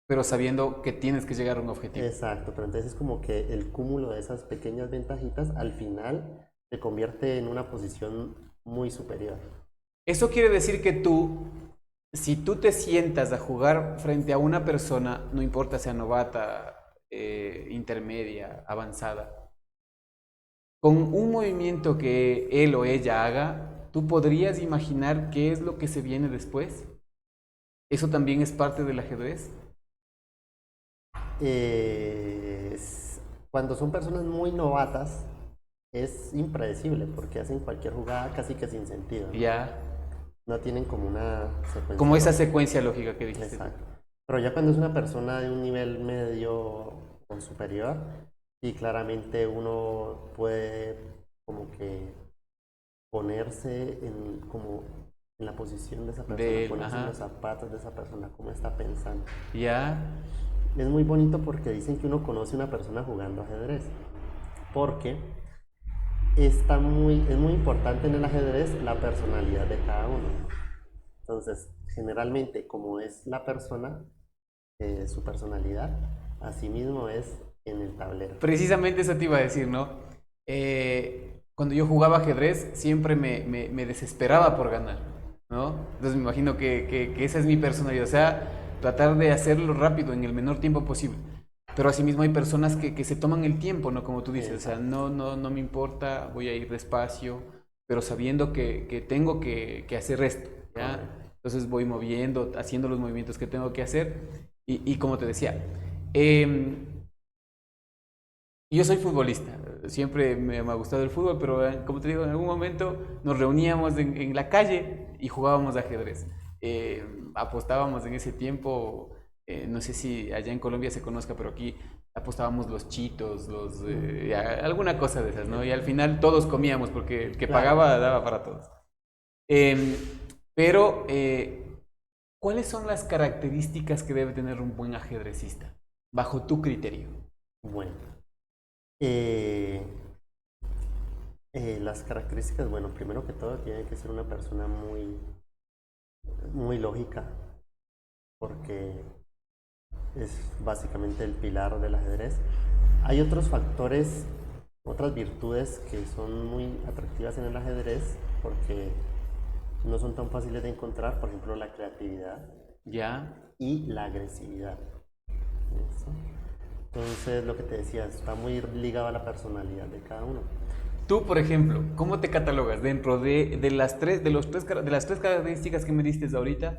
Pero sabiendo que tienes que llegar a un objetivo. Exacto, pero entonces es como que el cúmulo de esas pequeñas ventajitas al final se convierte en una posición muy superior. Eso quiere decir que tú, si tú te sientas a jugar frente a una persona, no importa sea novata, intermedia, avanzada, con un movimiento que él o ella haga, ¿tú podrías imaginar qué es lo que se viene después? ¿Eso también es parte del ajedrez? Cuando son personas muy novatas, es impredecible porque hacen cualquier jugada casi que sin sentido, ¿no? Ya. No tienen como una secuencia. Como esa secuencia lógica que dijiste. Exacto. Pero ya cuando es una persona de un nivel medio o superior, y claramente uno puede como que ponerse en la posición de esa persona, ponerse en los zapatos de esa persona, cómo está pensando. Ya. Es muy bonito porque dicen que uno conoce a una persona jugando ajedrez, porque es muy importante en el ajedrez la personalidad de cada uno. Entonces, generalmente, como es la persona, su personalidad, así mismo es en el tablero. Precisamente eso te iba a decir, ¿no? Cuando yo jugaba ajedrez, siempre me desesperaba por ganar, ¿no? Entonces me imagino que esa es mi personalidad, o sea, tratar de hacerlo rápido en el menor tiempo posible. Pero asimismo hay personas que se toman el tiempo, ¿no? Como tú dices, o sea, no me importa, voy a ir despacio, pero sabiendo que tengo que hacer esto, ¿ya? Entonces voy moviendo, haciendo los movimientos que tengo que hacer y como te decía, yo soy futbolista, siempre me ha gustado el fútbol, pero como te digo, en algún momento nos reuníamos en la calle y jugábamos ajedrez. Apostábamos en ese tiempo, no sé si allá en Colombia se conozca, pero aquí apostábamos los chitos, alguna cosa de esas, ¿no? Y al final todos comíamos porque el que pagaba daba para todos. Pero, ¿cuáles son las características que debe tener un buen ajedrecista, bajo tu criterio? Bueno, Eh, las características, bueno, primero que todo tiene que ser una persona muy lógica, porque es básicamente el pilar del ajedrez. Hay otros factores, otras virtudes que son muy atractivas en el ajedrez porque no son tan fáciles de encontrar, por ejemplo, la creatividad y la agresividad. ¿Listo? Entonces, lo que te decía, está muy ligado a la personalidad de cada uno. Tú, por ejemplo, ¿cómo te catalogas dentro de las tres características que me diste ahorita?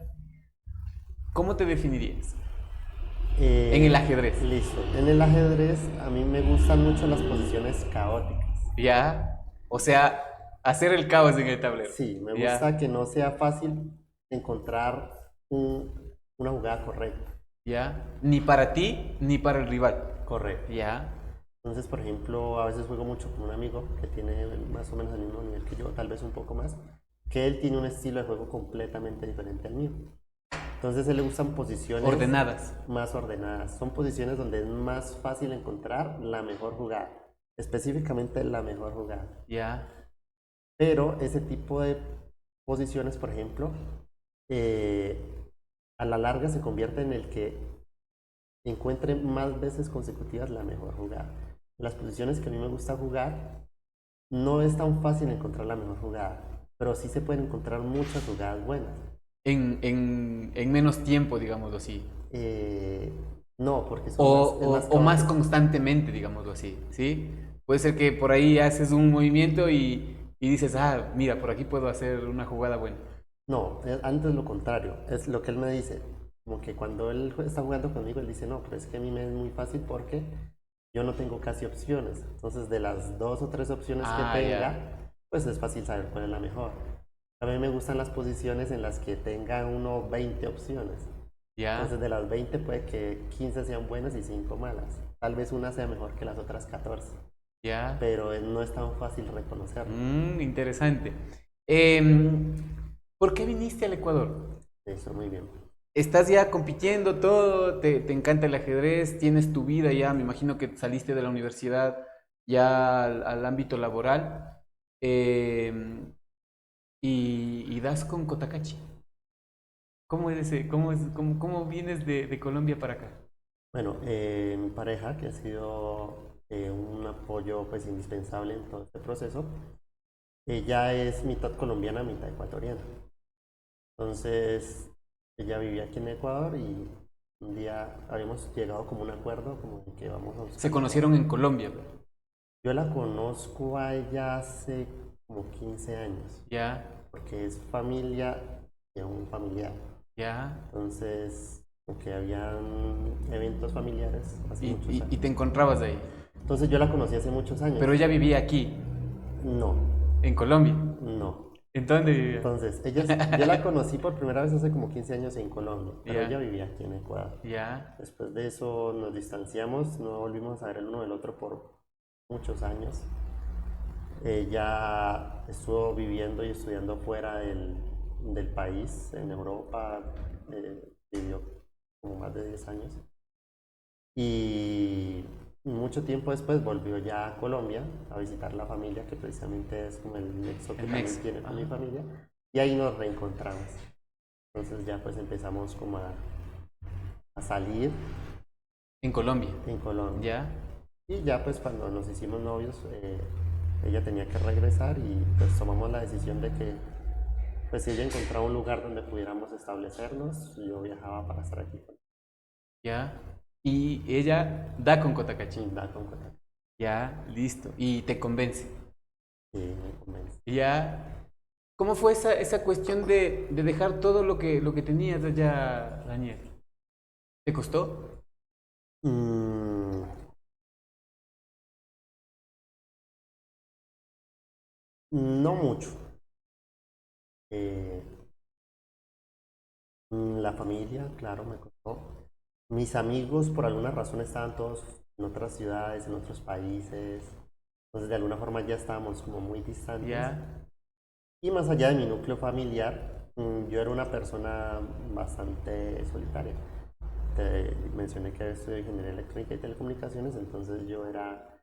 ¿Cómo te definirías? En el ajedrez. Listo. En el ajedrez a mí me gustan mucho las posiciones caóticas. Ya. O sea, hacer el caos en el tablero. Sí, me gusta que no sea fácil encontrar una jugada correcta. Ya. Ni para ti, ni para el rival. Correcto. Ya. Entonces, por ejemplo, a veces juego mucho con un amigo que tiene más o menos el mismo nivel que yo, tal vez un poco más, que él tiene un estilo de juego completamente diferente al mío. Entonces, a él le gustan posiciones ordenadas. Más ordenadas. Son posiciones donde es más fácil encontrar la mejor jugada, específicamente la mejor jugada. Ya. Pero ese tipo de posiciones, por ejemplo, a la larga se convierte en el que encuentre más veces consecutivas la mejor jugada. Las posiciones que a mí me gusta jugar, no es tan fácil encontrar la mejor jugada, pero sí se pueden encontrar muchas jugadas buenas. En menos tiempo, digámoslo así. No, porque son más constantemente, digámoslo así, ¿sí? Puede ser que por ahí haces un movimiento y dices, ah, mira, por aquí puedo hacer una jugada buena. No, antes lo contrario, es lo que él me dice. Como que cuando él está jugando conmigo, él dice, no, pero es que a mí me es muy fácil porque yo no tengo casi opciones. Entonces, de las 2 o 3 opciones que tenga, pues es fácil saber cuál es la mejor. A mí me gustan las posiciones en las que tenga uno 20 opciones. Entonces, de las 20 puede que 15 sean buenas y 5 malas. Tal vez una sea mejor que las otras 14. Pero no es tan fácil reconocerlo. Interesante. ¿Por qué viniste al Ecuador? Eso, muy bien. Estás ya compitiendo todo, te encanta el ajedrez, tienes tu vida ya, me imagino que saliste de la universidad ya al ámbito laboral y das con Cotacachi. ¿Cómo vienes de Colombia para acá? Bueno, mi pareja, que ha sido un apoyo pues indispensable en todo este proceso, ella es mitad colombiana, mitad ecuatoriana. Entonces, ella vivía aquí en Ecuador y un día habíamos llegado como un acuerdo como de que vamos a buscar. ¿Se conocieron en Colombia? Yo la conozco a ella hace como 15 años. Porque es familia de un familiar. Entonces, porque habían eventos familiares hace muchos años. ¿Y te encontrabas ahí? Entonces yo la conocí hace muchos años. ¿Pero ella vivía aquí? No. ¿En Colombia? No. ¿En dónde vivía? Entonces, yo la conocí por primera vez hace como 15 años en Colombia, pero ella vivía aquí en Ecuador. Después de eso nos distanciamos, no volvimos a ver el uno del otro por muchos años. Ella estuvo viviendo y estudiando fuera del país, en Europa, vivió como más de 10 años. Y mucho tiempo después volvió ya a Colombia a visitar la familia, que precisamente es como el nexo que también tiene con mi familia, y ahí nos reencontramos. Entonces ya pues empezamos como a salir. ¿En Colombia? En Colombia. Y ya pues cuando nos hicimos novios, ella tenía que regresar y pues tomamos la decisión de que pues si ella encontraba un lugar donde pudiéramos establecernos, yo viajaba para estar aquí. Y ella da con Cotacachi. Da con Cotacachi. Listo. Y te convence. Sí, me convence. ¿Cómo fue esa cuestión de dejar todo lo que tenías allá, Daniel? ¿Te costó? No mucho. La familia, claro, me costó. Mis amigos, por alguna razón, estaban todos en otras ciudades, en otros países. Entonces, de alguna forma ya estábamos como muy distantes. Y más allá de mi núcleo familiar, yo era una persona bastante solitaria. Te mencioné que estudié ingeniería electrónica y telecomunicaciones, entonces yo era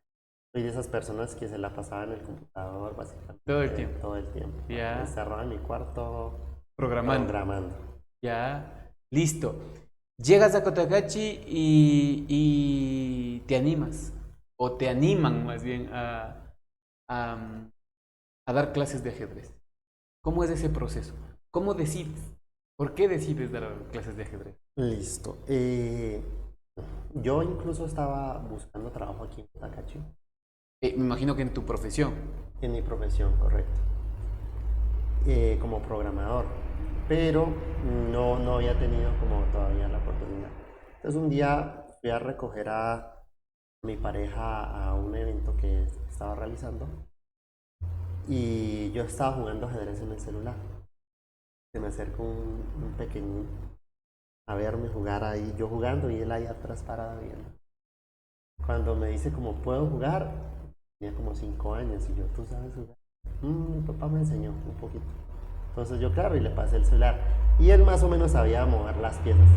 Soy de esas personas que se la pasaban en el computador básicamente. Todo el tiempo. Todo el tiempo. Ya. Me encerraba en mi cuarto Programando. Ya, listo. Llegas a Cotacachi y te animas, o te animan más bien a dar clases de ajedrez. ¿Cómo es ese proceso? ¿Cómo decides? ¿Por qué decides dar clases de ajedrez? Listo. Yo incluso estaba buscando trabajo aquí en Cotacachi. Me imagino que en tu profesión. En mi profesión, correcto. Como programador. Pero no había tenido como todavía la oportunidad. Entonces un día fui a recoger a mi pareja a un evento que estaba realizando. Y yo estaba jugando ajedrez en el celular. Se me acercó un pequeñín a verme jugar ahí, yo jugando y él ahí atrás parado viendo. Cuando me dice como puedo jugar, tenía como 5 años y yo, ¿tú sabes jugar? Mi papá me enseñó un poquito. Entonces yo, claro, y le pasé el celular. Y él más o menos sabía mover las piezas.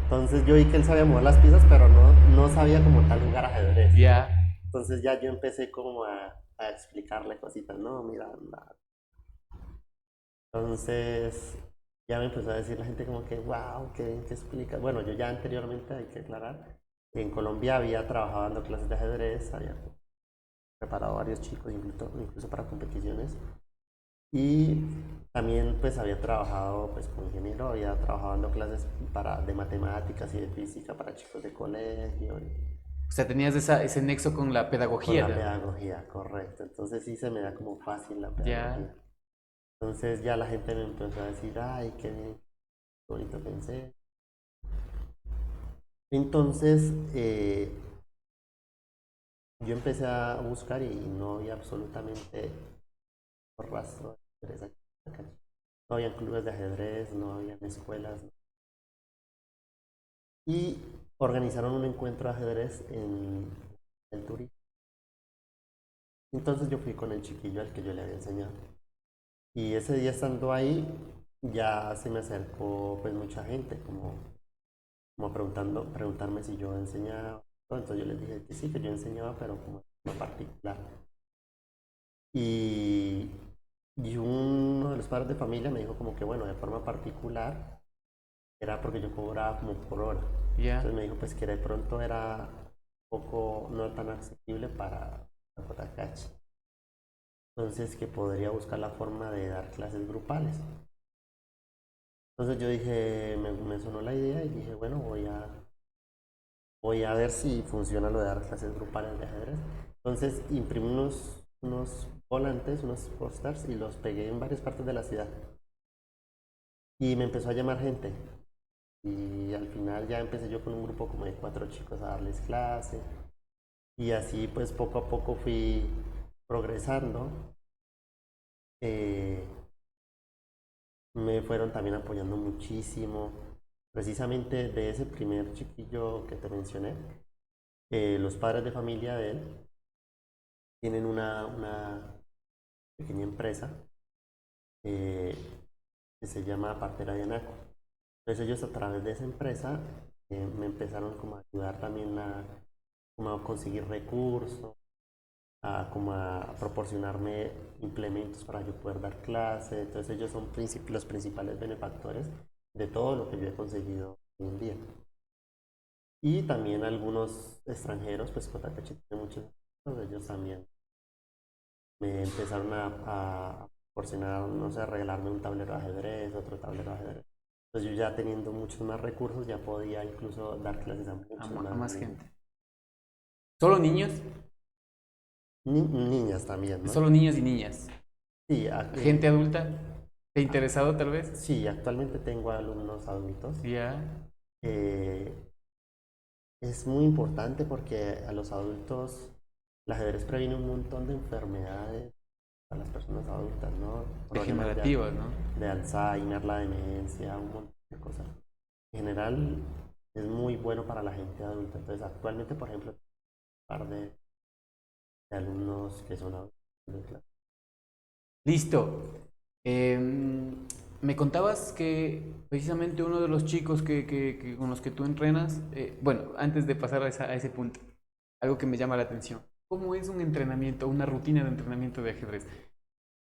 Entonces yo vi que él sabía mover las piezas, pero no sabía como tal jugar ajedrez. Ya. Entonces ya yo empecé como a explicarle cositas, no, mira, Entonces ya me empezó a decir la gente como que, wow, ¿qué explica? Bueno, yo ya anteriormente, hay que aclarar, en Colombia había trabajado dando clases de ajedrez, había preparado varios chicos, incluso para competiciones. Y también pues había trabajado pues como ingeniero, había trabajado dando clases de matemáticas y de física para chicos de colegio. O sea, tenías ese nexo con la pedagogía. Con la pedagogía, correcto. Entonces sí se me da como fácil la pedagogía. Ya. Entonces ya la gente me empezó a decir, ay, qué bonito pensé. Entonces yo empecé a buscar y no había absolutamente rastro de ajedrez aquí. No había clubes de ajedrez, no había escuelas. Y organizaron un encuentro de ajedrez en el Turí. Entonces yo fui con el chiquillo al que yo le había enseñado. Y ese día estando ahí, ya se me acercó pues mucha gente, como preguntarme si yo enseñaba. Entonces yo les dije que sí, que yo enseñaba, pero como de forma particular. Y uno de los padres de familia me dijo como que bueno, de forma particular, era porque yo cobraba como por hora. Yeah. Entonces me dijo pues que de pronto era un poco no tan accesible para Cotacachi. Entonces que podría buscar la forma de dar clases grupales. Entonces yo dije, me sonó la idea y dije, bueno, voy a ver si funciona lo de dar clases grupales de ajedrez. Entonces imprimí unos volantes, unos pósters y los pegué en varias partes de la ciudad. Y me empezó a llamar gente. Y al final ya empecé yo con un grupo como de 4 chicos a darles clase. Y así pues poco a poco fui progresando. Me fueron también apoyando muchísimo. Precisamente de ese primer chiquillo que te mencioné, los padres de familia de él tienen una pequeña empresa que se llama Partera de Anaco. Entonces ellos a través de esa empresa me empezaron como a ayudar también como a conseguir recursos, como a proporcionarme implementos para yo poder dar clases. Entonces ellos son los principales benefactores de todo lo que yo he conseguido hoy en día. Y también algunos extranjeros, pues Cotacachi tiene muchos, ellos también me empezaron a proporcionar, no sé, a regalarme un tablero de ajedrez, otro tablero de ajedrez. Entonces yo ya teniendo muchos más recursos ya podía incluso dar clases a más gente. ¿Solo niños? Niñas también, ¿no? ¿Solo niños y niñas? Sí. ¿Gente adulta? ¿Te ha interesado tal vez? Sí, actualmente tengo alumnos adultos. Ya. Es muy importante porque a los adultos el ajedrez previene un montón de enfermedades a las personas adultas, ¿no? Degenerativas, ¿no? De Alzheimer, la demencia, un montón de cosas. En general es muy bueno para la gente adulta. Entonces actualmente, por ejemplo, un par de alumnos que son adultos. Listo. Me contabas que precisamente uno de los chicos con los que tú entrenas, bueno, antes de pasar a ese punto, algo que me llama la atención. ¿Cómo es un entrenamiento, una rutina de entrenamiento de ajedrez?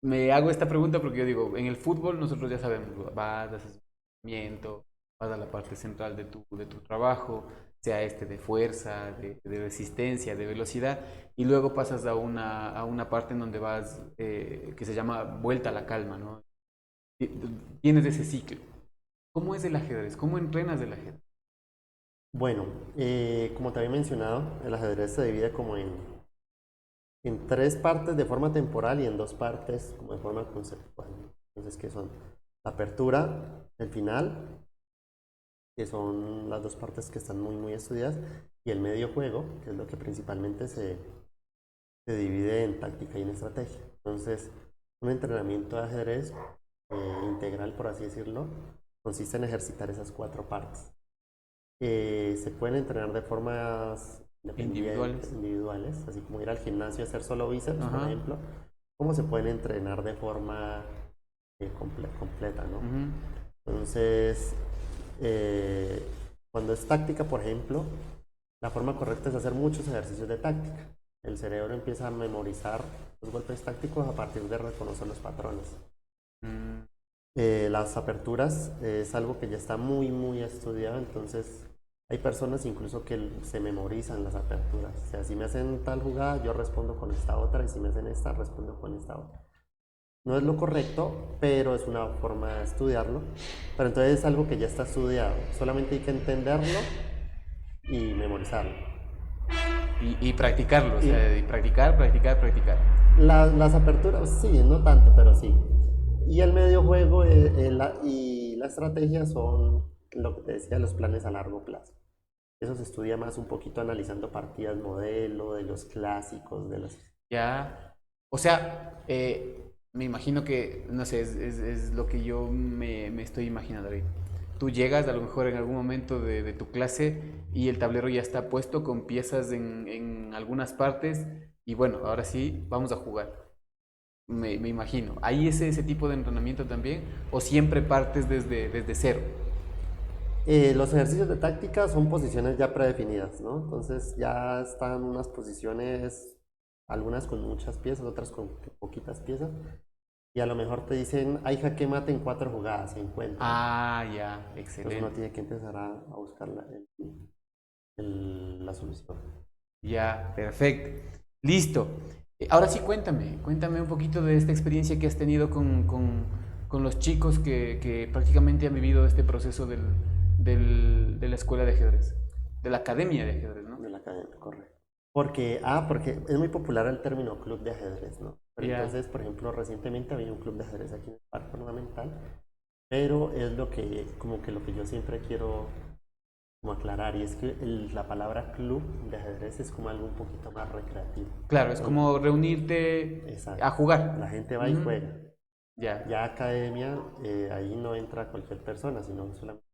Me hago esta pregunta porque yo digo, en el fútbol nosotros ya sabemos, vas, haces entrenamiento, vas a la parte central de tu trabajo, sea de fuerza, de resistencia, de velocidad, y luego pasas a una parte en donde vas, que se llama vuelta a la calma, ¿no? Tienes ese ciclo. ¿Cómo es el ajedrez? ¿Cómo entrenas el ajedrez? Bueno, como te había mencionado, el ajedrez se divide como en 3 partes de forma temporal y en 2 partes como de forma conceptual. Entonces, ¿qué son? La apertura, el final, que son las 2 partes que están muy estudiadas, y el medio juego, que es lo que principalmente se divide en táctica y en estrategia. Entonces, un entrenamiento de ajedrez integral, por así decirlo, consiste en ejercitar esas 4 partes. Se pueden entrenar de formas individuales, así como ir al gimnasio a hacer solo bíceps, por ejemplo, como se pueden entrenar de forma completa, ¿no? Entonces, cuando es táctica, por ejemplo, la forma correcta es hacer muchos ejercicios de táctica. El cerebro empieza a memorizar los golpes tácticos a partir de reconocer los patrones. Las aperturas es algo que ya está muy estudiado, entonces hay personas incluso que se memorizan las aperturas. O sea, si me hacen tal jugada, yo respondo con esta otra, y si me hacen esta, respondo con esta otra. No es lo correcto, pero es una forma de estudiarlo. Pero entonces es algo que ya está estudiado. Solamente hay que entenderlo y memorizarlo. Y practicarlo, o sea, y practicar. Las aperturas, sí, no tanto, pero sí. Y el medio juego y la estrategia son lo que te decía, los planes a largo plazo. Eso se estudia más un poquito analizando partidas modelo, de los clásicos, de los... Ya, o sea, me imagino que, no sé, es lo que yo me estoy imaginando ahorita. Tú llegas a lo mejor en algún momento de tu clase y el tablero ya está puesto con piezas en algunas partes y bueno, ahora sí, vamos a jugar. Me imagino. ¿Hay ese tipo de entrenamiento también o siempre partes desde cero? Los ejercicios de táctica son posiciones ya predefinidas, ¿no? Entonces ya están unas posiciones, algunas con muchas piezas, otras con poquitas piezas. Y a lo mejor te dicen, hay jaque mate en 4 jugadas, se encuentra. Ah, ya, excelente. Entonces uno tiene que empezar a buscar la solución. Ya, perfecto. Listo. Ahora sí, cuéntame un poquito de esta experiencia que has tenido con los chicos que prácticamente han vivido este proceso de la escuela de ajedrez, de la academia de ajedrez, ¿no? De la academia, correcto. Porque es muy popular el término club de ajedrez, ¿no? Pero entonces, por ejemplo, recientemente había un club de ajedrez aquí en el Parque Ornamental, pero es lo que yo siempre quiero como aclarar, y es que la palabra club de ajedrez es como algo un poquito más recreativo. Claro, es como reunirte a jugar. La gente va y juega. Ya academia, ahí no entra cualquier persona, sino solamente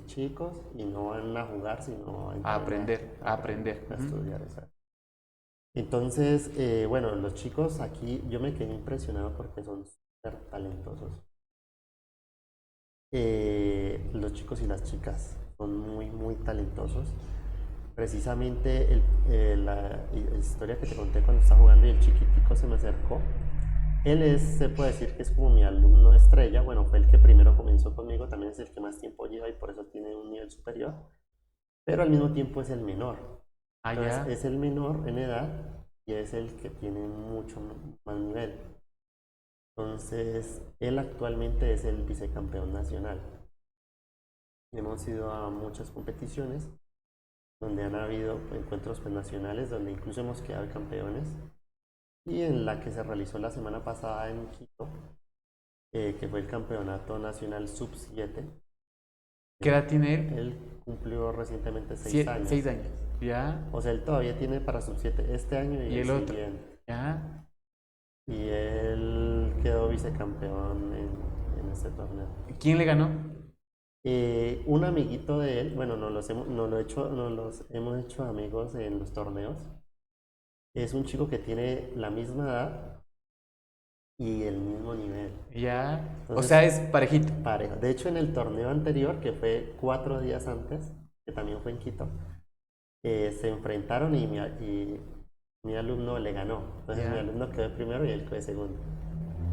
chicos, y no van a jugar, sino a aprender. A estudiar, exacto. Entonces, bueno, los chicos aquí, yo me quedé impresionado porque son súper talentosos. Los chicos y las chicas son muy talentosos. Precisamente la historia que te conté cuando estaba jugando y el chiquitico se me acercó, él se puede decir que es como mi alumno estrella. Bueno, fue el que primero comenzó conmigo, también es el que más tiempo lleva y por eso tiene un nivel superior, pero al mismo tiempo es el menor. Entonces, es el menor en edad y es el que tiene mucho más nivel. Entonces, él actualmente es el vicecampeón nacional. Hemos ido a muchas competiciones donde han habido encuentros nacionales, donde incluso hemos quedado campeones. Y en la que se realizó la semana pasada en Quito, que fue el campeonato nacional sub-7. ¿Qué edad tiene él? Él cumplió recientemente 6 años. 6 años, ya. O sea, él todavía tiene para sub-7 este año y el otro. Siguiente. Ya. Y él quedó vicecampeón en este torneo. ¿Quién le ganó? Un amiguito de él, bueno, nos los hemos hecho amigos en los torneos. Es un chico que tiene la misma edad y el mismo nivel. Ya. Entonces, o sea, es parejito. Parejo. De hecho, en el torneo anterior, que fue 4 días antes, que también fue en Quito, se enfrentaron y mi alumno le ganó. Entonces mi alumno quedó de primero y él quedó de segundo.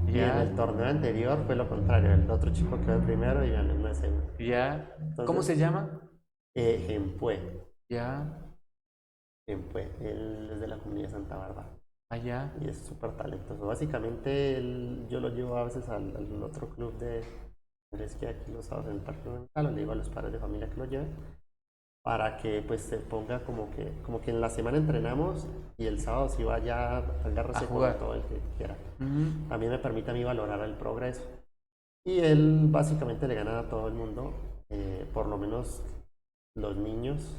Y en el torneo anterior fue lo contrario, el otro chico quedó de primero y mi alumno de segundo. Entonces, ¿cómo se llama? Gempue. Gempue, él es de la comunidad de Santa Bárbara. Y es súper talentoso. Básicamente yo lo llevo a veces al otro club de que aquí los sábados en el Parque Monumental, o le digo a los padres de familia que lo lleven, para que pues se ponga como que en la semana entrenamos y el sábado sí vaya a agarrarse con todo el que quiera. También me permite a mí valorar el progreso. Y él básicamente le gana a todo el mundo, por lo menos los niños,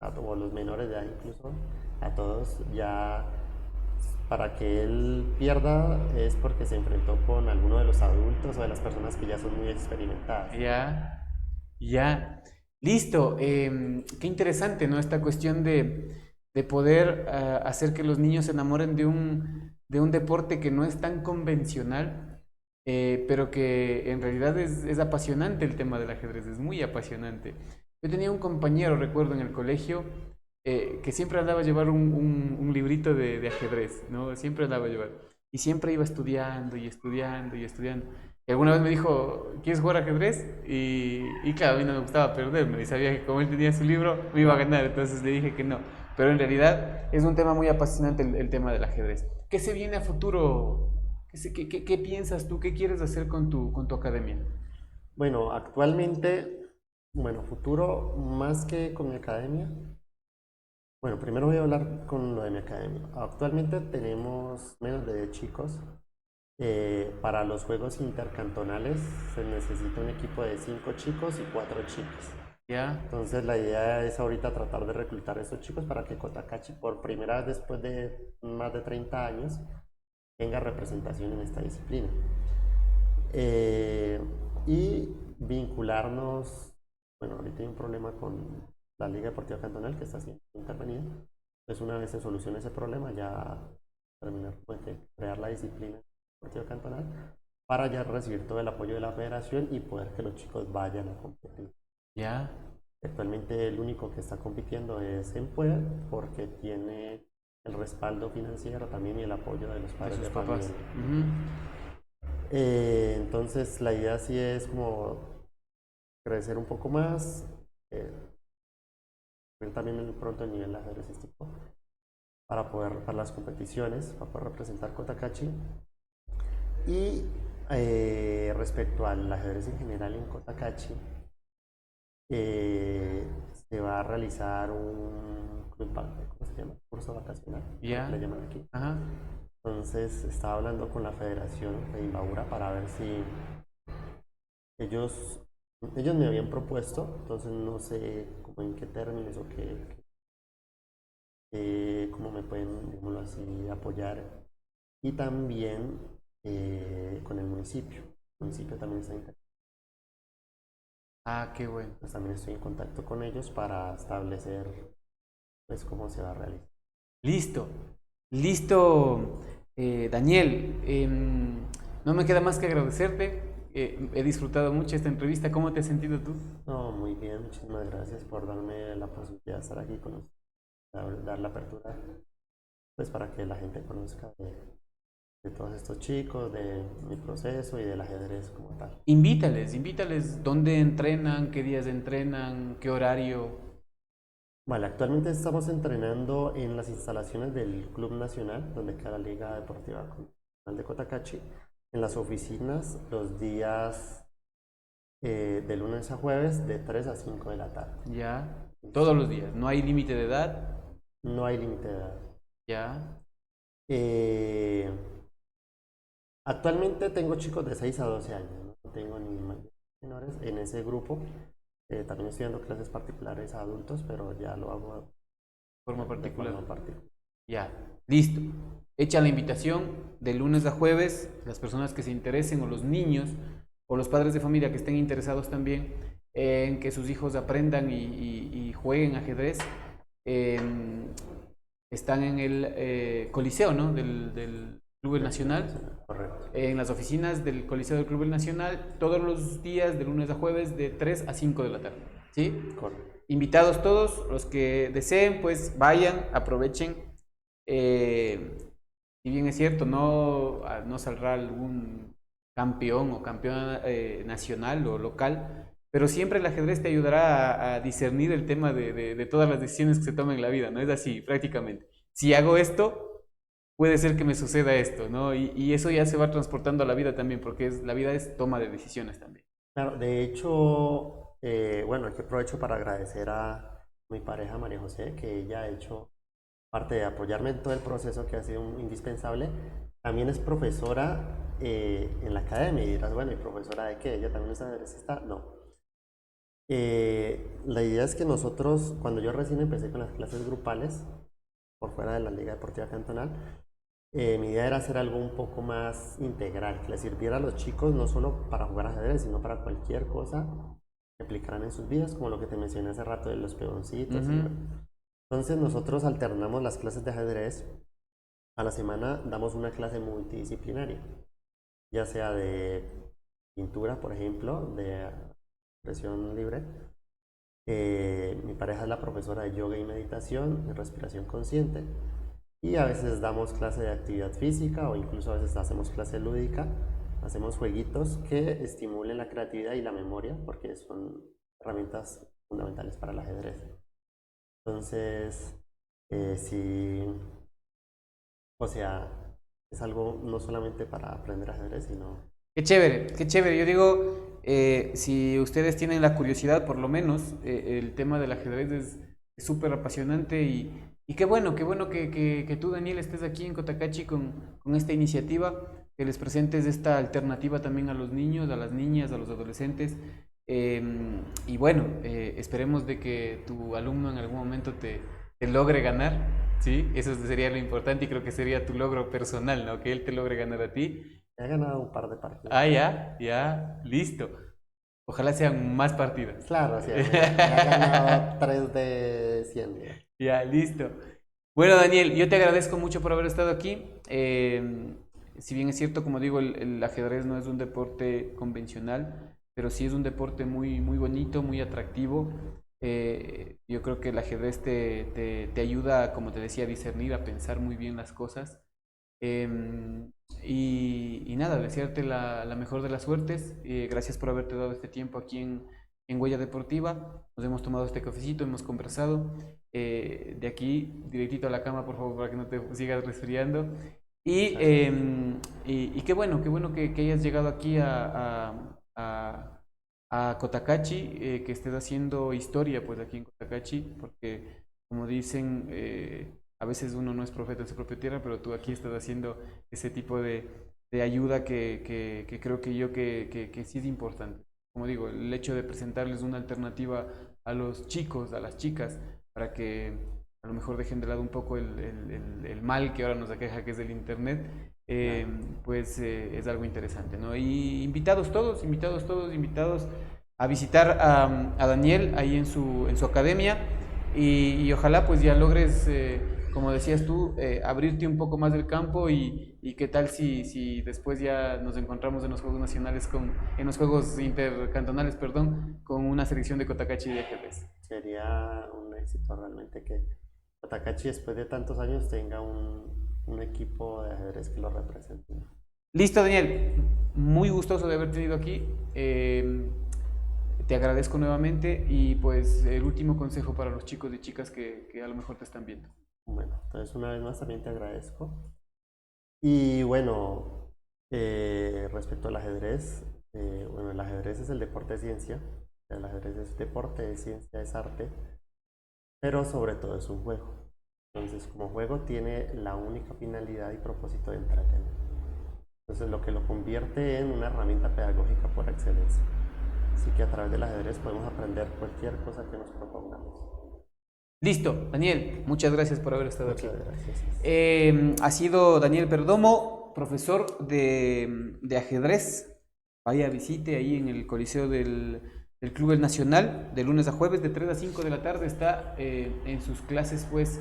o los menores de edad incluso, a todos. Ya para que él pierda es porque se enfrentó con alguno de los adultos o de las personas que ya son muy experimentadas. Listo. Qué interesante, ¿no? Esta cuestión de poder hacer que los niños se enamoren de un deporte que no es tan convencional, pero que en realidad es apasionante. El tema del ajedrez es muy apasionante. Yo tenía un compañero, recuerdo, en el colegio, que siempre andaba a llevar un librito de ajedrez, ¿no? Siempre andaba a llevar. Y siempre iba estudiando y estudiando y estudiando. Y alguna vez me dijo, ¿quieres jugar ajedrez? Y claro, a mí no me gustaba perderme. Y sabía que como él tenía su libro, me iba a ganar. Entonces le dije que no. Pero en realidad es un tema muy apasionante el tema del ajedrez. ¿Qué se viene a futuro? ¿Qué piensas tú? ¿Qué quieres hacer con tu academia? Bueno, actualmente, futuro más que con mi academia. Bueno, primero voy a hablar con lo de mi academia. Actualmente tenemos menos de 10 chicos. Para los juegos intercantonales se necesita un equipo de 5 chicos y 4 chicas. Entonces la idea es ahorita tratar de reclutar a esos chicos para que Cotacachi, por primera vez después de más de 30 años, tenga representación en esta disciplina. Y vincularnos, ahorita hay un problema con la Liga Deportiva Cantonal que está siendo intervenida. Entonces una vez se solucione ese problema, ya terminar de crear la disciplina deportiva cantonal para ya recibir todo el apoyo de la federación y poder que los chicos vayan a competir. Actualmente el único que está compitiendo es Gempue porque tiene el respaldo financiero también y el apoyo de los padres de familia. Entonces la idea sí es como crecer un poco más, también pronto el nivel ajedrecístico para las competiciones, para poder representar Cotacachi. Y respecto al ajedrez en general en Cotacachi, se va a realizar un curso vacacional, le llaman aquí. Entonces estaba hablando con la federación de Imbabura para ver si ellos me habían propuesto, entonces no sé cómo en qué términos o cómo me pueden, digámoslo así, apoyar. Y también con el municipio. El municipio también está interesado. Qué bueno. Pues también estoy en contacto con ellos para establecer pues cómo se va a realizar. Listo, Daniel. No me queda más que agradecerte. He disfrutado mucho esta entrevista. ¿Cómo te has sentido tú? No, muy bien. Muchísimas gracias por darme la posibilidad de estar aquí con nosotros, dar la apertura, pues para que la gente conozca de todos estos chicos, de mi proceso y del ajedrez como tal. Invítales dónde entrenan, qué días entrenan, qué horario. Vale, actualmente estamos entrenando en las instalaciones del Club Nacional, donde queda la Liga Deportiva Nacional de Cotacachi, en las oficinas los días de lunes a jueves de 3 a 5 de la tarde. Todos los días, ¿no hay límite de edad? No hay límite de edad. Actualmente tengo chicos de 6 a 12 años, no tengo ni menores en ese grupo. También estoy dando clases particulares a adultos, pero ya lo hago de forma particular. Ya, listo. Hecha la invitación de lunes a jueves, las personas que se interesen o los niños o los padres de familia que estén interesados también en que sus hijos aprendan y jueguen ajedrez, están en el Coliseo, ¿no? del Club Nacional. Correcto. En las oficinas del Coliseo del Club Nacional, todos los días de lunes a jueves de 3 a 5 de la tarde. ¿Sí? Correcto. invitados todos, los que deseen, pues vayan, aprovechen. Si bien es cierto, no saldrá algún campeón o campeona nacional o local, pero siempre el ajedrez te ayudará a discernir el tema de todas las decisiones que se toman en la vida, ¿no? Es así, prácticamente. Si hago esto, puede ser que me suceda esto, ¿no? Y eso ya se va transportando a la vida también, porque la vida es toma de decisiones también. Claro, de hecho, bueno, aquí aprovecho para agradecer a mi pareja María José, que ella ha hecho parte de apoyarme en todo el proceso, que ha sido indispensable. También es profesora en la academia, y dirás, bueno, ¿y profesora de qué? ¿Ella también es adresista? No. La idea es que nosotros, cuando yo recién empecé con las clases grupales, por fuera de la Liga Deportiva Cantonal, mi idea era hacer algo un poco más integral, que les sirviera a los chicos no solo para jugar ajedrez, sino para cualquier cosa que aplicaran en sus vidas, como lo que te mencioné hace rato de los peoncitos. Entonces nosotros alternamos las clases de ajedrez. A la semana damos una clase multidisciplinaria, ya sea de pintura, por ejemplo, de expresión libre. Mi pareja es la profesora de yoga y meditación, de respiración consciente. Y a veces damos clase de actividad física, o incluso a veces hacemos clase lúdica. Hacemos jueguitos que estimulen la creatividad y la memoria, porque son herramientas fundamentales para el ajedrez. Entonces, sí, o sea, es algo no solamente para aprender ajedrez, sino... Qué chévere, qué chévere. Yo digo, si ustedes tienen la curiosidad, por lo menos, el tema del ajedrez es súper apasionante y qué bueno que tú, Daniel, estés aquí en Cotacachi con esta iniciativa, que les presentes esta alternativa también a los niños, a las niñas, a los adolescentes. Y bueno, esperemos de que tu alumno en algún momento te logre ganar, ¿sí? Eso sería lo importante y creo que sería tu logro personal, ¿no? Que él te logre ganar a ti. He ganado un par de partidos. Ah, ya, listo. Ojalá sean más partidas. Claro, sí, he ganado 3 de 100. Ya, listo. Bueno, Daniel, yo te agradezco mucho por haber estado aquí. Si bien es cierto, como digo, el ajedrez no es un deporte convencional, pero sí es un deporte muy, muy bonito, muy atractivo. Yo creo que el ajedrez te ayuda, como te decía, a discernir, a pensar muy bien las cosas. Y nada, desearte la mejor de las suertes. Gracias por haberte dado este tiempo aquí en Huella Deportiva. Nos hemos tomado este cafecito, hemos conversado. De aquí, directito a la cama, por favor, para que no te sigas resfriando. Y qué bueno que hayas llegado aquí a Cotacachi, que estés haciendo historia pues aquí en Cotacachi, porque como dicen, a veces uno no es profeta en su propia tierra, pero tú aquí estás haciendo ese tipo de ayuda que creo que sí es importante. Como digo, el hecho de presentarles una alternativa a los chicos, a las chicas, para que a lo mejor dejen de lado un poco el mal que ahora nos aqueja, que es el internet, pues es algo interesante, ¿no? Y invitados todos a visitar a Daniel ahí en su academia y ojalá pues ya logres, como decías tú, abrirte un poco más del campo y qué tal si después ya nos encontramos en los Juegos Nacionales, en los Juegos Intercantonales, perdón, con una selección de Cotacachi de ajedrez. Sería un éxito realmente que Cotacachi después de tantos años tenga un equipo de ajedrez que lo represente. Listo, Daniel, muy gustoso de haber tenido aquí. Te agradezco nuevamente y pues el último consejo para los chicos y chicas que a lo mejor te están viendo. Bueno, entonces una vez más también te agradezco. Y bueno, respecto al ajedrez, bueno, el ajedrez es el deporte de ciencia. El ajedrez es deporte, es ciencia, es arte, pero sobre todo es un juego. Entonces, como juego tiene la única finalidad y propósito de entretener. Entonces, lo que lo convierte en una herramienta pedagógica por excelencia. Así que a través del ajedrez podemos aprender cualquier cosa que nos propongamos. Listo, Daniel, muchas gracias por haber estado aquí. Muchas gracias. Ha sido Daniel Perdomo, profesor de ajedrez. Vaya, visite ahí en el Coliseo del Club El Nacional, de lunes a jueves, de 3 a 5 de la tarde. Está en sus clases, pues,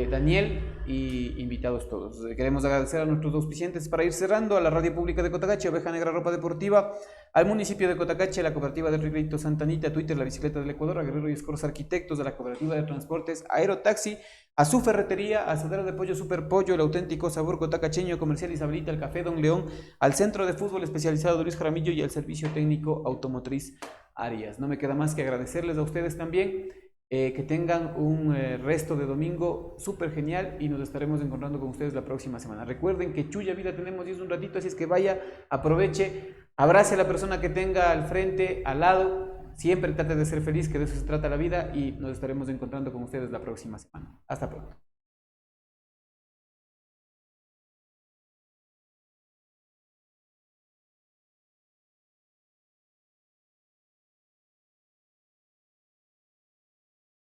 Daniel y invitados todos. Queremos agradecer a nuestros auspiciantes para ir cerrando: a la Radio Pública de Cotacachi, Oveja Negra Ropa Deportiva, al municipio de Cotacachi, a la Cooperativa del Recrédito Santa Anita, a Twitter La Bicicleta del Ecuador, a Guerrero y Escorza Arquitectos, a la Cooperativa de Transportes Aerotaxi, a su ferretería, a Asadero de Pollo Super Pollo, el auténtico sabor cotacacheño, Comercial Isabelita, al Café Don León, al Centro de Fútbol Especializado de Luis Jaramillo y al Servicio Técnico Automotriz Arias. No me queda más que agradecerles a ustedes también. Que tengan un resto de domingo súper genial y nos estaremos encontrando con ustedes la próxima semana. Recuerden que Chuya Vida tenemos 10 un ratito, así es que vaya, aproveche, abrace a la persona que tenga al frente, al lado. Siempre trate de ser feliz, que de eso se trata la vida, y nos estaremos encontrando con ustedes la próxima semana. Hasta pronto.